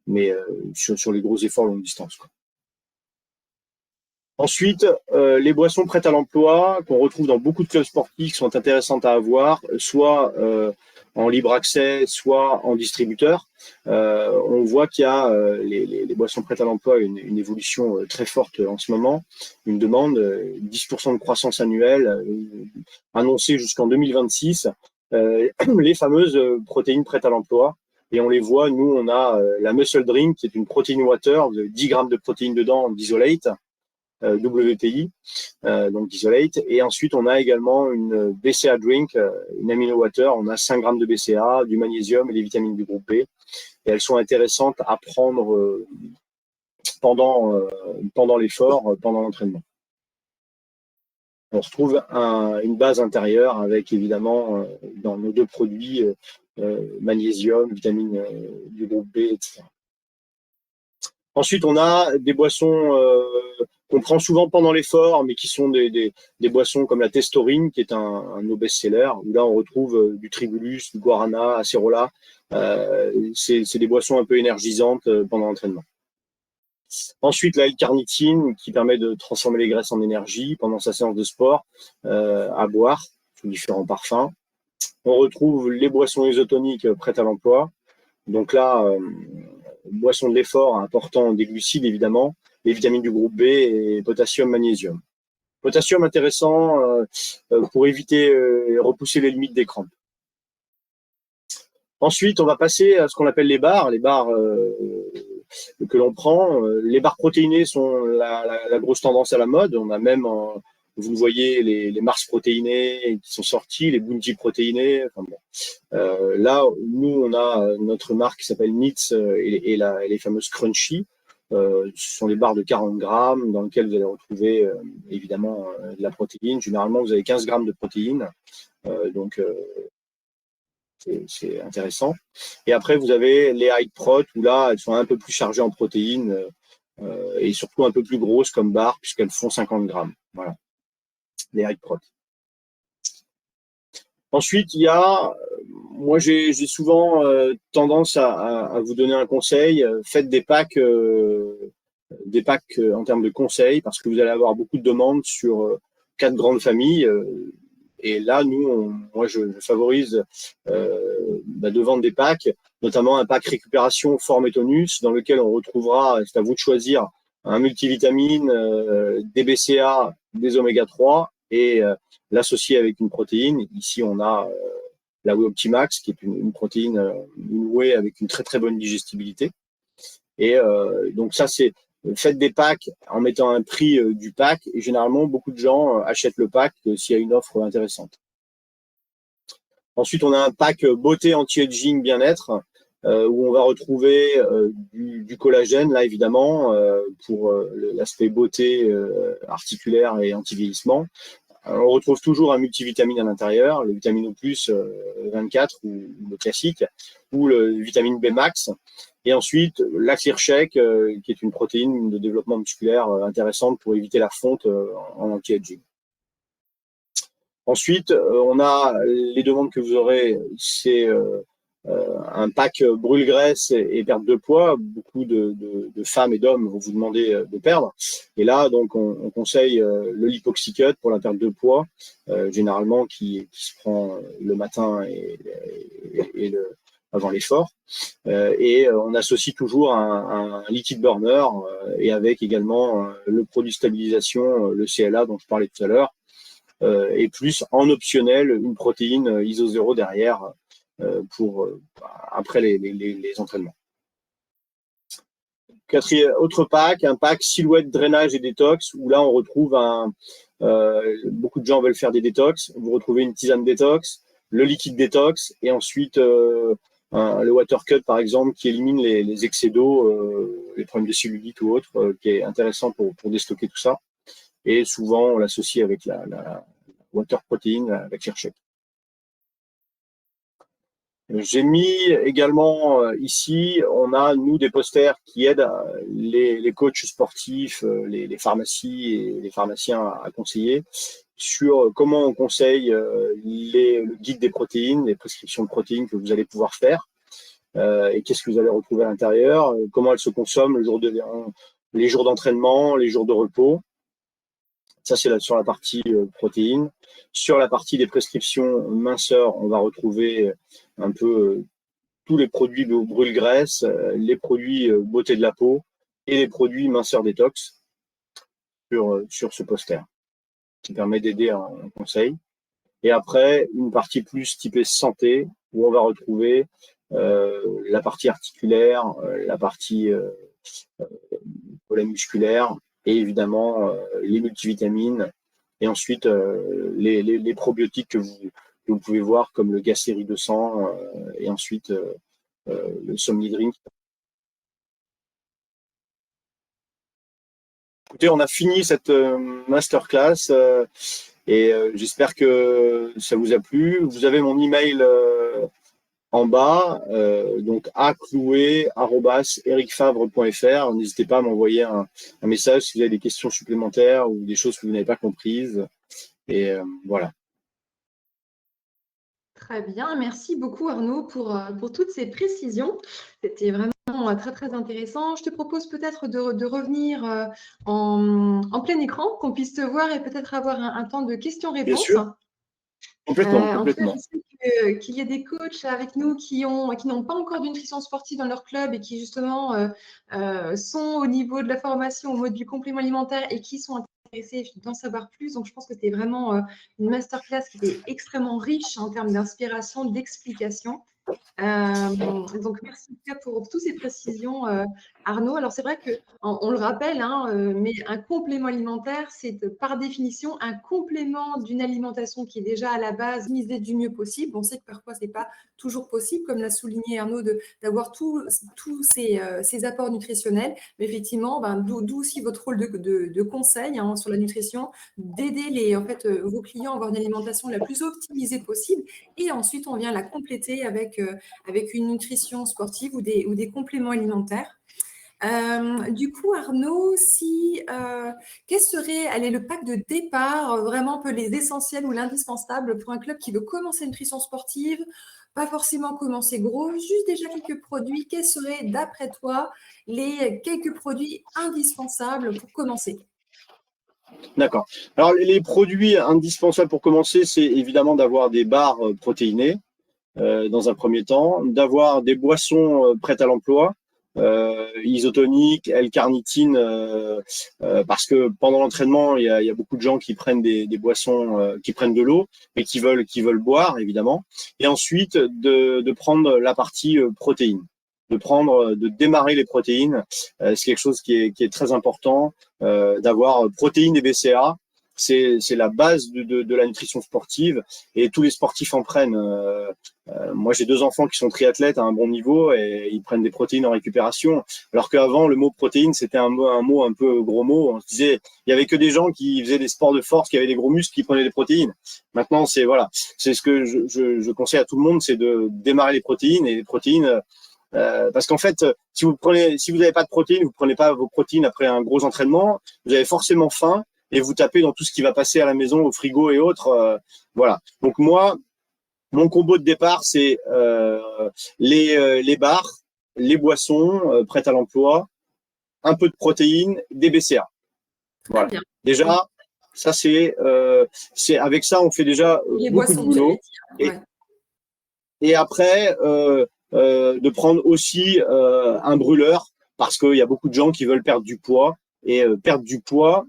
Mais sur les gros efforts longue distance, quoi. Ensuite, les boissons prêtes à l'emploi qu'on retrouve dans beaucoup de clubs sportifs sont intéressantes à avoir, soit en libre accès, soit en distributeur. On voit qu'il y a les boissons prêtes à l'emploi une évolution très forte en ce moment, une demande, 10% de croissance annuelle annoncée jusqu'en 2026, les fameuses protéines prêtes à l'emploi. Et on les voit, nous, on a la Muscle Drink, qui est une protéine water, vous avez 10 grammes de protéines dedans, d'isolate, WPI, donc d'isolate. Et ensuite, on a également une BCA Drink, une amino water, on a 5 grammes de BCA, du magnésium et des vitamines du groupe B. Et elles sont intéressantes à prendre pendant l'effort, pendant l'entraînement. On retrouve une base intérieure avec évidemment dans nos deux produits magnésium, vitamine du groupe B, etc. Ensuite, on a des boissons qu'on prend souvent pendant l'effort, mais qui sont des boissons comme la Testorine, qui est un de nos best-sellers, où là on retrouve du tribulus, du guarana, acérola. C'est des boissons un peu énergisantes pendant l'entraînement. Ensuite, la L-carnitine, qui permet de transformer les graisses en énergie pendant sa séance de sport, à boire sous différents parfums. On retrouve les boissons isotoniques prêtes à l'emploi. Donc là, boissons de l'effort important des glucides, évidemment, les vitamines du groupe B et potassium, magnésium. Potassium intéressant pour éviter et repousser les limites des crampes. Ensuite, on va passer à ce qu'on appelle les barres que l'on prend. Les barres protéinées sont la grosse tendance à la mode. On a même, vous voyez, les Mars protéinés qui sont sortis, les Bounty protéinés. Enfin bon. Là, nous, on a notre marque qui s'appelle Nits et les fameuses Crunchy. Ce sont les barres de 40 grammes dans lesquelles vous allez retrouver évidemment de la protéine. Généralement, vous avez 15 grammes de protéines. Donc, c'est intéressant. Et après, vous avez les High Prot, où là, elles sont un peu plus chargées en protéines, et surtout un peu plus grosses comme barres puisqu'elles font 50 grammes. Voilà, les High-Prot. Ensuite, moi j'ai souvent tendance à vous donner un conseil. Faites des packs en termes de conseils parce que vous allez avoir beaucoup de demandes sur 4 grandes familles. Et là, moi, je favorise de vendre des packs, notamment un pack récupération forme et tonus, dans lequel on retrouvera, c'est à vous de choisir, un multivitamine, des BCA, des oméga 3 et l'associer avec une protéine. Ici, on a la Whey Optimax, qui est une protéine, une whey avec une très très bonne digestibilité. Et donc ça, faites des packs en mettant un prix du pack et généralement beaucoup de gens achètent le pack s'il y a une offre intéressante. Ensuite, on a un pack beauté anti-aging bien-être où on va retrouver du collagène, là évidemment, pour l'aspect beauté articulaire et anti-vieillissement. On retrouve toujours un multivitamine à l'intérieur, le vitamine O+, 24 ou le classique, ou le vitamine B max. Et ensuite, la ClearCheck, qui est une protéine de développement musculaire intéressante pour éviter la fonte en anti-aging. Ensuite, on a les demandes que vous aurez, c'est un pack brûle-graisse et perte de poids. Beaucoup de femmes et d'hommes vont vous demander de perdre. Et là, donc, on conseille le Lipoxycut pour la perte de poids, généralement qui se prend le matin et avant l'effort. Et on associe toujours un liquide burner et avec également le produit stabilisation, le CLA dont je parlais tout à l'heure, et plus en optionnel une protéine ISO 0 derrière pour après les entraînements. Autre pack, un pack silhouette, drainage et détox, où là on retrouve beaucoup de gens veulent faire des détox. Vous retrouvez une tisane détox, le liquide détox et ensuite le water cut par exemple qui élimine les excès d'eau, les problèmes de cellulite ou autre, qui est intéressant pour déstocker tout ça. Et souvent on l'associe avec la water protein, la ClearCheck. J'ai mis également ici, on a nous des posters qui aident les coachs sportifs, les pharmacies et les pharmaciens à conseiller sur comment on conseille le guide des protéines, les prescriptions de protéines que vous allez pouvoir faire et qu'est-ce que vous allez retrouver à l'intérieur, comment elles se consomment les jours d'entraînement, les jours de repos. Ça, c'est sur la partie protéines. Sur la partie des prescriptions minceurs, on va retrouver un peu tous les produits brûle-graisse, les produits beauté de la peau et les produits minceurs détox sur ce poster, qui permet d'aider un conseil. Et après, une partie plus typée santé, où on va retrouver la partie articulaire, la partie problème musculaire, et évidemment les multivitamines, et ensuite les probiotiques que vous pouvez voir, comme le Gacéri 200, et ensuite le Somnidrink. Écoutez, on a fini cette masterclass et j'espère que ça vous a plu. Vous avez mon email en bas, donc acloué@ericfavre.fr. N'hésitez pas à m'envoyer un message si vous avez des questions supplémentaires ou des choses que vous n'avez pas comprises. Et voilà. Très bien, merci beaucoup Arnaud pour toutes ces précisions. C'était vraiment très très intéressant. Je te propose peut-être de revenir en plein écran, qu'on puisse te voir et peut-être avoir un temps de questions-réponses. Bien sûr. Complètement. En tout cas, je sais qu'il y a des coachs avec nous qui n'ont pas encore de nutrition sportive dans leur club et qui justement sont au niveau de la formation, au mode du complément alimentaire et qui sont intéressés d'en savoir plus. Donc, je pense que c'était vraiment une masterclass qui était extrêmement riche en termes d'inspiration, d'explication. Donc, merci en tout cas pour toutes ces précisions, Arnaud. Alors, c'est vrai qu'on le rappelle, hein, mais un complément alimentaire, c'est par définition un complément d'une alimentation qui est déjà à la base misée du mieux possible. On sait que parfois, ce n'est pas toujours possible, comme l'a souligné Arnaud, d'avoir tous ces apports nutritionnels. Mais effectivement, d'où aussi votre rôle de conseil hein, sur la nutrition, d'aider vos clients à avoir une alimentation la plus optimisée possible. Et ensuite, on vient la compléter avec une nutrition sportive ou des compléments alimentaires. Du coup, Arnaud, quel serait le pack de départ, vraiment un peu les essentiels ou l'indispensable pour un club qui veut commencer une nutrition sportive, pas forcément commencer gros, juste déjà quelques produits. Quels seraient, d'après toi, les quelques produits indispensables pour commencer? D'accord. Alors, les produits indispensables pour commencer, c'est évidemment d'avoir des barres protéinées dans un premier temps, d'avoir des boissons prêtes à l'emploi, isotoniques, L-carnitine, parce que pendant l'entraînement, il y a beaucoup de gens qui prennent des boissons, qui prennent de l'eau, mais qui veulent boire, évidemment. Et ensuite, de prendre la partie protéines. De démarrer les protéines, c'est quelque chose qui est très important, d'avoir protéines et BCA. C'est la base de la nutrition sportive et tous les sportifs en prennent. Moi, j'ai 2 enfants qui sont triathlètes à un bon niveau et ils prennent des protéines en récupération. Alors qu'avant, le mot protéine, c'était un mot un peu gros mot. On se disait, il y avait que des gens qui faisaient des sports de force, qui avaient des gros muscles, qui prenaient des protéines. Maintenant, c'est ce que je conseille à tout le monde, c'est de démarrer les protéines et les protéines. Parce qu'en fait, si vous n'avez pas de protéines, vous prenez pas vos protéines après un gros entraînement, vous avez forcément faim et vous tapez dans tout ce qui va passer à la maison, au frigo et autres. Voilà. Donc moi, mon combo de départ, c'est les bars, les boissons prêtes à l'emploi, un peu de protéines, des BCA. Voilà. Déjà, ça c'est avec ça on fait déjà Les beaucoup de boissons, boulot. Et après, de prendre aussi un brûleur parce qu'il y a beaucoup de gens qui veulent perdre du poids. Et perdre du poids,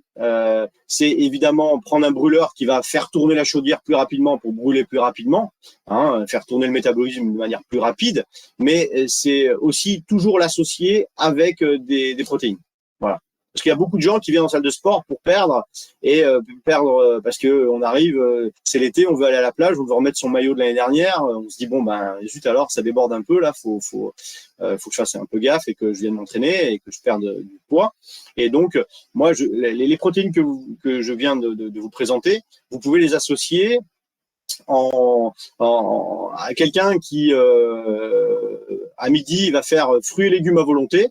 c'est évidemment prendre un brûleur qui va faire tourner la chaudière plus rapidement pour brûler plus rapidement, hein, faire tourner le métabolisme de manière plus rapide, mais c'est aussi toujours l'associer avec des protéines. Voilà. Parce qu'il y a beaucoup de gens qui viennent en salle de sport pour perdre et perdre parce que on arrive, c'est l'été, on veut aller à la plage, on veut remettre son maillot de l'année dernière, on se dit bon ben zut alors ça déborde un peu là, faut que je fasse un peu gaffe et que je vienne m'entraîner et que je perde du poids. Et donc moi les protéines que je viens de vous présenter, vous pouvez les associer à quelqu'un qui à midi va faire fruits et légumes à volonté.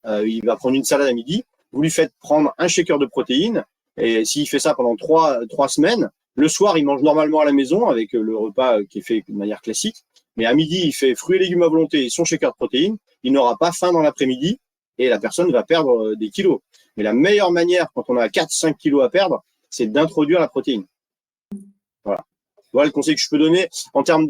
Il va prendre une salade à midi. Vous lui faites prendre un shaker de protéines. Et s'il fait ça pendant trois semaines, le soir, il mange normalement à la maison avec le repas qui est fait de manière classique. Mais à midi, il fait fruits et légumes à volonté et son shaker de protéines. Il n'aura pas faim dans l'après-midi et la personne va perdre des kilos. Mais la meilleure manière, quand on a 4-5 kilos à perdre, c'est d'introduire la protéine. Voilà. Voilà le conseil que je peux donner en termes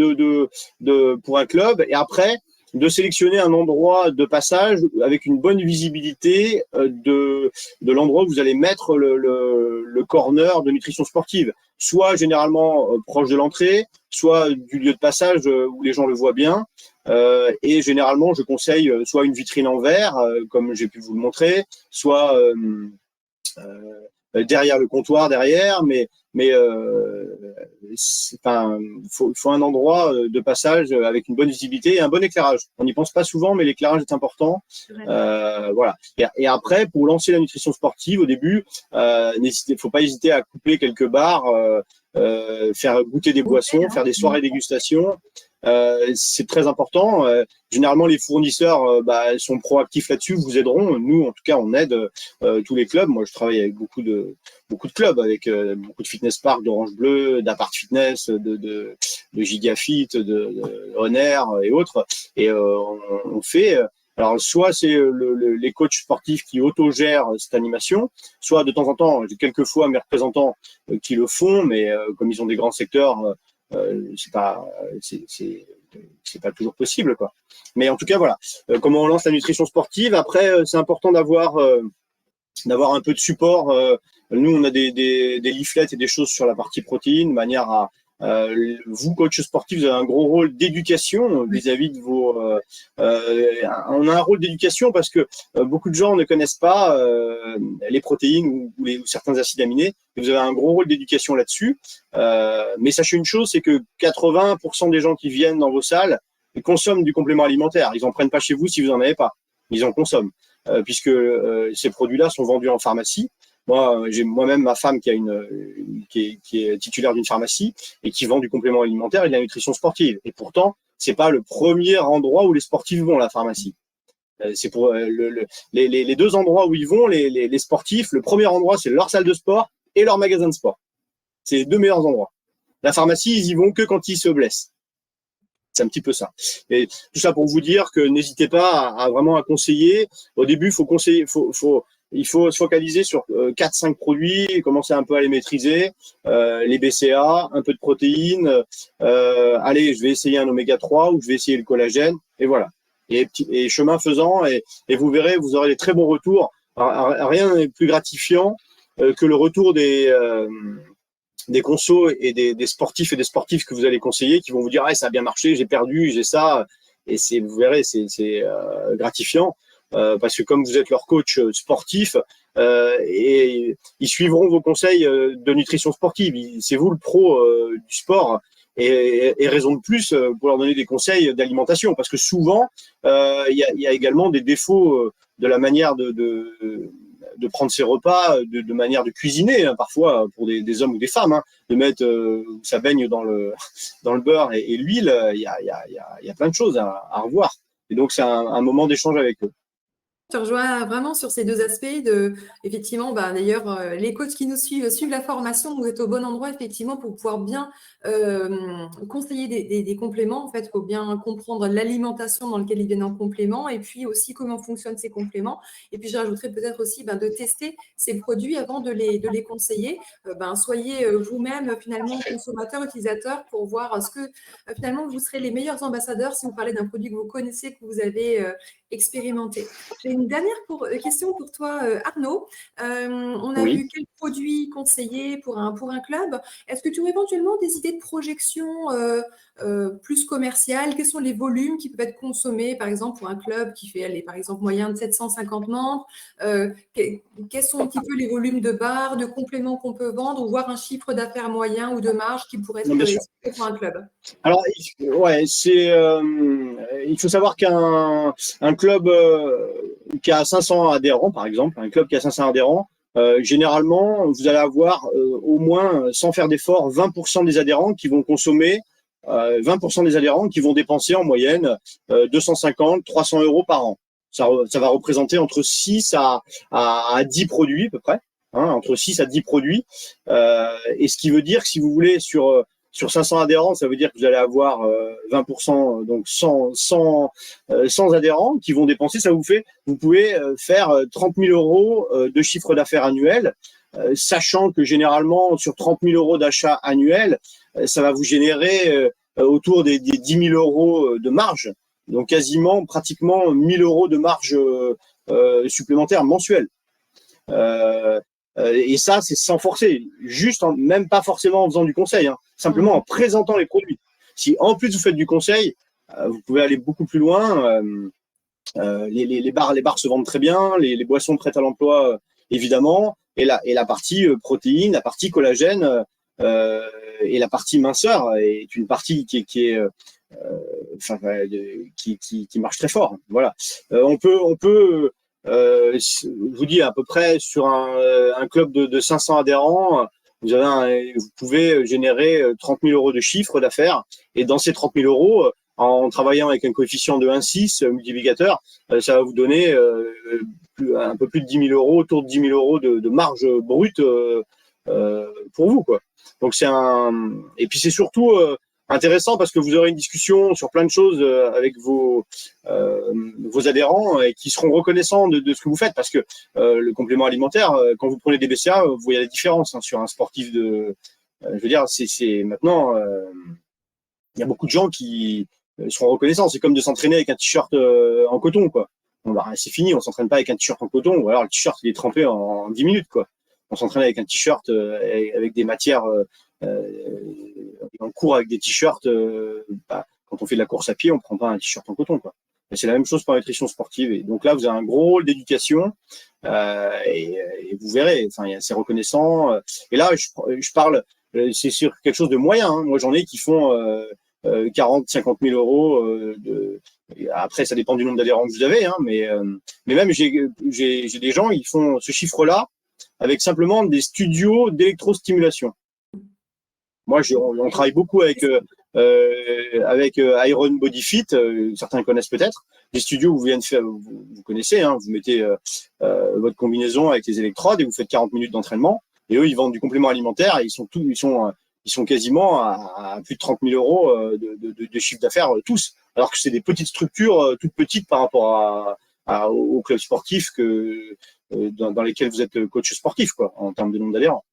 pour un club. Et après, de sélectionner un endroit de passage avec une bonne visibilité de l'endroit où vous allez mettre le corner de nutrition sportive. Soit généralement proche de l'entrée, soit du lieu de passage où les gens le voient bien. Et généralement, je conseille soit une vitrine en verre, comme j'ai pu vous le montrer, soit derrière le comptoir, mais faut un endroit de passage avec une bonne visibilité et un bon éclairage. On n'y pense pas souvent, mais l'éclairage est important. Voilà. Et après, pour lancer la nutrition sportive, au début, faut pas hésiter à couper quelques barres, faire goûter des boissons, faire des soirées dégustation. C'est très important. Généralement, les fournisseurs sont proactifs là-dessus, vous aideront. Nous, en tout cas, on aide tous les clubs. Moi, je travaille avec beaucoup de clubs, avec beaucoup de fitness park, d'Orange Bleu, d'Apart Fitness, de Gigafit, de Honor et autres. Et on fait. Alors, soit c'est les coachs sportifs qui autogèrent cette animation, soit de temps en temps, j'ai quelques fois mes représentants qui le font, mais comme ils ont des grands secteurs, c'est pas toujours possible, quoi. Mais en tout cas, voilà. Comment on lance la nutrition sportive. Après, c'est important d'avoir un peu de support. Nous, on a des leaflets et des choses sur la partie protéines, de manière à vous, coach sportif, vous avez un gros rôle d'éducation vis-à-vis de vos. On a un rôle d'éducation parce que beaucoup de gens ne connaissent pas les protéines ou certains acides aminés. Et vous avez un gros rôle d'éducation là-dessus. Mais sachez une chose, c'est que 80% des gens qui viennent dans vos salles consomment du complément alimentaire. Ils en prennent pas chez vous si vous en avez pas. Ils en consomment puisque ces produits-là sont vendus en pharmacie. Moi, j'ai moi-même ma femme qui est titulaire d'une pharmacie et qui vend du complément alimentaire et de la nutrition sportive. Et pourtant, c'est pas le premier endroit où les sportifs vont, la pharmacie. C'est pour les deux endroits où ils vont, les sportifs. Le premier endroit, c'est leur salle de sport et leur magasin de sport. C'est les deux meilleurs endroits. La pharmacie, ils y vont que quand ils se blessent. C'est un petit peu ça. Et tout ça pour vous dire que n'hésitez pas à vraiment à conseiller. Au début, il faut se focaliser sur 4-5 produits, commencer un peu à les maîtriser, les BCA, un peu de protéines. Allez, je vais essayer un oméga 3 ou je vais essayer le collagène, et voilà. Et chemin faisant, et vous verrez, vous aurez des très bons retours. Rien n'est plus gratifiant que le retour des consos et des sportifs et des sportives que vous allez conseiller, qui vont vous dire, ah, ça a bien marché, j'ai perdu, j'ai ça, et vous verrez, c'est gratifiant, parce que comme vous êtes leur coach sportif, et ils suivront vos conseils de nutrition sportive. C'est vous le pro du sport, et raison de plus pour leur donner des conseils d'alimentation, parce que souvent il y a également des défauts de la manière de prendre ses repas, de manière de cuisiner, hein, parfois pour des hommes ou des femmes, hein, de mettre ça baigne dans le beurre et l'huile. Il y a plein de choses à revoir, et donc c'est un moment d'échange avec eux. Je te rejoins vraiment sur ces deux aspects effectivement, d'ailleurs, les coachs qui nous suivent la formation, vous êtes au bon endroit, effectivement, pour pouvoir bien conseiller des compléments. En fait, il faut bien comprendre l'alimentation dans laquelle ils viennent en complément, et puis aussi comment fonctionnent ces compléments. Et puis, je rajouterais peut-être aussi de tester ces produits avant de les conseiller. Soyez vous-même, finalement, consommateur, utilisateur, pour voir ce que, finalement, vous serez les meilleurs ambassadeurs si vous parlez d'un produit que vous connaissez, que vous avez expérimenté. J'ai une dernière question pour toi, Arnaud. On a vu quels produits conseiller pour un club. Est-ce que tu aurais éventuellement des idées de projection plus commerciales? Quels sont les volumes qui peuvent être consommés, par exemple, pour un club qui fait, par exemple, moyen de 750 membres? Quels sont un petit peu les volumes de barres, de compléments qu'on peut vendre, ou voir un chiffre d'affaires moyen ou de marge qui pourrait être expliqué pour un club? Alors, ouais, il faut savoir qu'un club qui a 500 adhérents, par exemple, un club qui a 500 adhérents, généralement, vous allez avoir au moins, sans faire d'effort, 20% des adhérents qui vont consommer, 20% des adhérents qui vont dépenser en moyenne 250, 300 euros par an. Ça va représenter entre 6 à 10 produits à peu près, hein, entre 6 à 10 produits. Et ce qui veut dire que si vous voulez, sur 500 adhérents, ça veut dire que vous allez avoir 20%, donc 100 adhérents qui vont dépenser. Vous pouvez faire 30 000 euros de chiffre d'affaires annuel, sachant que généralement, sur 30 000 euros d'achat annuel, ça va vous générer autour des 10 000 euros de marge. Donc pratiquement 1 000 euros de marge supplémentaire mensuelle. Et ça, c'est sans forcer, juste même pas forcément en faisant du conseil, hein, simplement en présentant les produits. Si en plus vous faites du conseil, vous pouvez aller beaucoup plus loin. Les bars se vendent très bien, les boissons prêtes à l'emploi, évidemment, et la partie protéines, la partie collagène et la partie minceur est une partie qui marche très fort. Voilà. On peut je vous dis à peu près sur un club de 500 adhérents, vous pouvez générer 30 000 euros de chiffre d'affaires, et dans ces 30 000 euros, en travaillant avec un coefficient de 1,6 multiplicateur, ça va vous donner un peu plus de 10 000 euros, autour de 10 000 euros de marge brute pour vous, quoi. Donc et puis c'est surtout intéressant parce que vous aurez une discussion sur plein de choses avec vos adhérents, et qui seront reconnaissants de ce que vous faites, parce que le complément alimentaire, quand vous prenez des BCA, vous voyez la différence, hein, sur un sportif je veux dire, c'est maintenant, il y a beaucoup de gens qui seront reconnaissants. C'est comme de s'entraîner avec un t-shirt en coton, quoi. Bon, c'est fini, on s'entraîne pas avec un t-shirt en coton, ou alors le t-shirt il est trempé en 10 minutes, quoi. On s'entraîne avec un t-shirt avec des matières, on court avec des t-shirts, quand on fait de la course à pied, on prend pas un t-shirt en coton, quoi. C'est la même chose pour la nutrition sportive. Et donc là, vous avez un gros rôle d'éducation, et vous verrez, c'est reconnaissant. Et là, je parle, c'est sur quelque chose de moyen, hein. Moi, j'en ai qui font 40, 50 000 euros. Après, ça dépend du nombre d'adhérents que vous avez, hein, mais même j'ai des gens, ils font ce chiffre-là avec simplement des studios d'électrostimulation. Moi, on travaille beaucoup avec avec Iron Body Fit, certains connaissent peut-être, des studios où vous connaissez, hein, vous mettez votre combinaison avec les électrodes et vous faites 40 minutes d'entraînement. Et eux, ils vendent du complément alimentaire et ils sont quasiment à plus de 30 000 euros de chiffre d'affaires tous, alors que c'est des petites structures toutes petites par rapport aux clubs sportifs dans lesquels vous êtes coach sportif, quoi, en termes de nombre d'adhérents.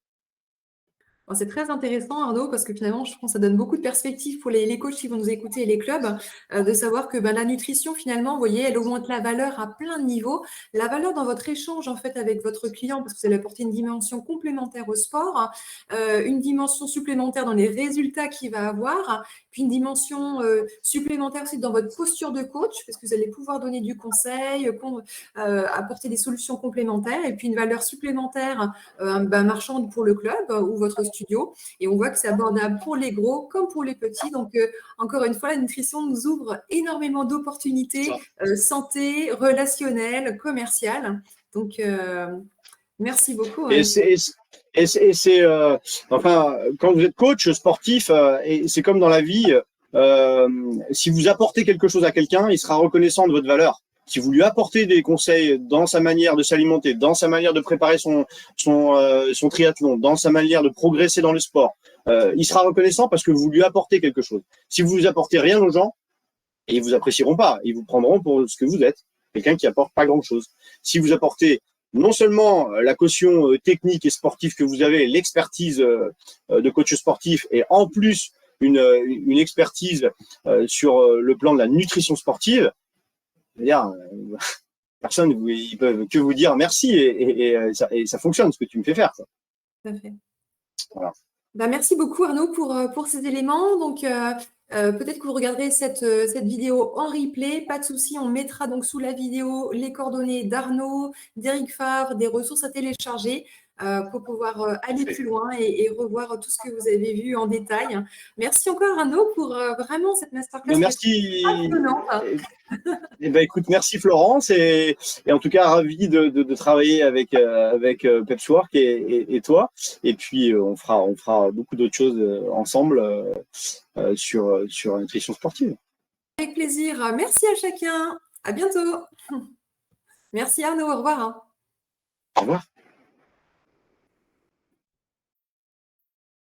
C'est très intéressant, Arnaud, parce que finalement, je pense que ça donne beaucoup de perspectives pour les coachs qui vont nous écouter et les clubs, de savoir que la nutrition, finalement, vous voyez, elle augmente la valeur à plein de niveaux. La valeur dans votre échange, en fait, avec votre client, parce que vous allez apporter une dimension complémentaire au sport, une dimension supplémentaire dans les résultats qu'il va avoir, puis une dimension supplémentaire aussi dans votre posture de coach, parce que vous allez pouvoir donner du conseil, apporter des solutions complémentaires, et puis une valeur supplémentaire marchande pour le club ou votre studio. Et on voit que c'est abordable pour les gros comme pour les petits. Donc, encore une fois, la nutrition nous ouvre énormément d'opportunités santé, relationnelles, commerciales. Donc, merci beaucoup. Enfin, quand vous êtes coach sportif, et c'est comme dans la vie, si vous apportez quelque chose à quelqu'un, il sera reconnaissant de votre valeur. Si vous lui apportez des conseils dans sa manière de s'alimenter, dans sa manière de préparer son triathlon, dans sa manière de progresser dans le sport, il sera reconnaissant parce que vous lui apportez quelque chose. Si vous apportez rien aux gens, ils vous apprécieront pas, ils vous prendront pour ce que vous êtes, quelqu'un qui apporte pas grand-chose. Si vous apportez non seulement la caution technique et sportive que vous avez, l'expertise de coach sportif, et en plus une expertise sur le plan de la nutrition sportive, c'est-à-dire, personne, ils peuvent que vous dire merci et ça fonctionne ce que tu me fais faire. Ça. Tout à fait. Voilà. Merci beaucoup Arnaud pour ces éléments. Donc peut-être que vous regarderez cette vidéo en replay, pas de souci, on mettra donc sous la vidéo les coordonnées d'Arnaud, d'Éric Favre, des ressources à télécharger pour pouvoir aller plus loin et revoir tout ce que vous avez vu en détail. Merci encore Arnaud pour vraiment cette masterclass. Merci. Écoute, merci Florence et en tout cas ravi de travailler avec Pepswork et toi. Et puis on fera beaucoup d'autres choses ensemble sur la nutrition sportive. Avec plaisir. Merci à chacun. À bientôt. Merci Arnaud. Au revoir. Au revoir.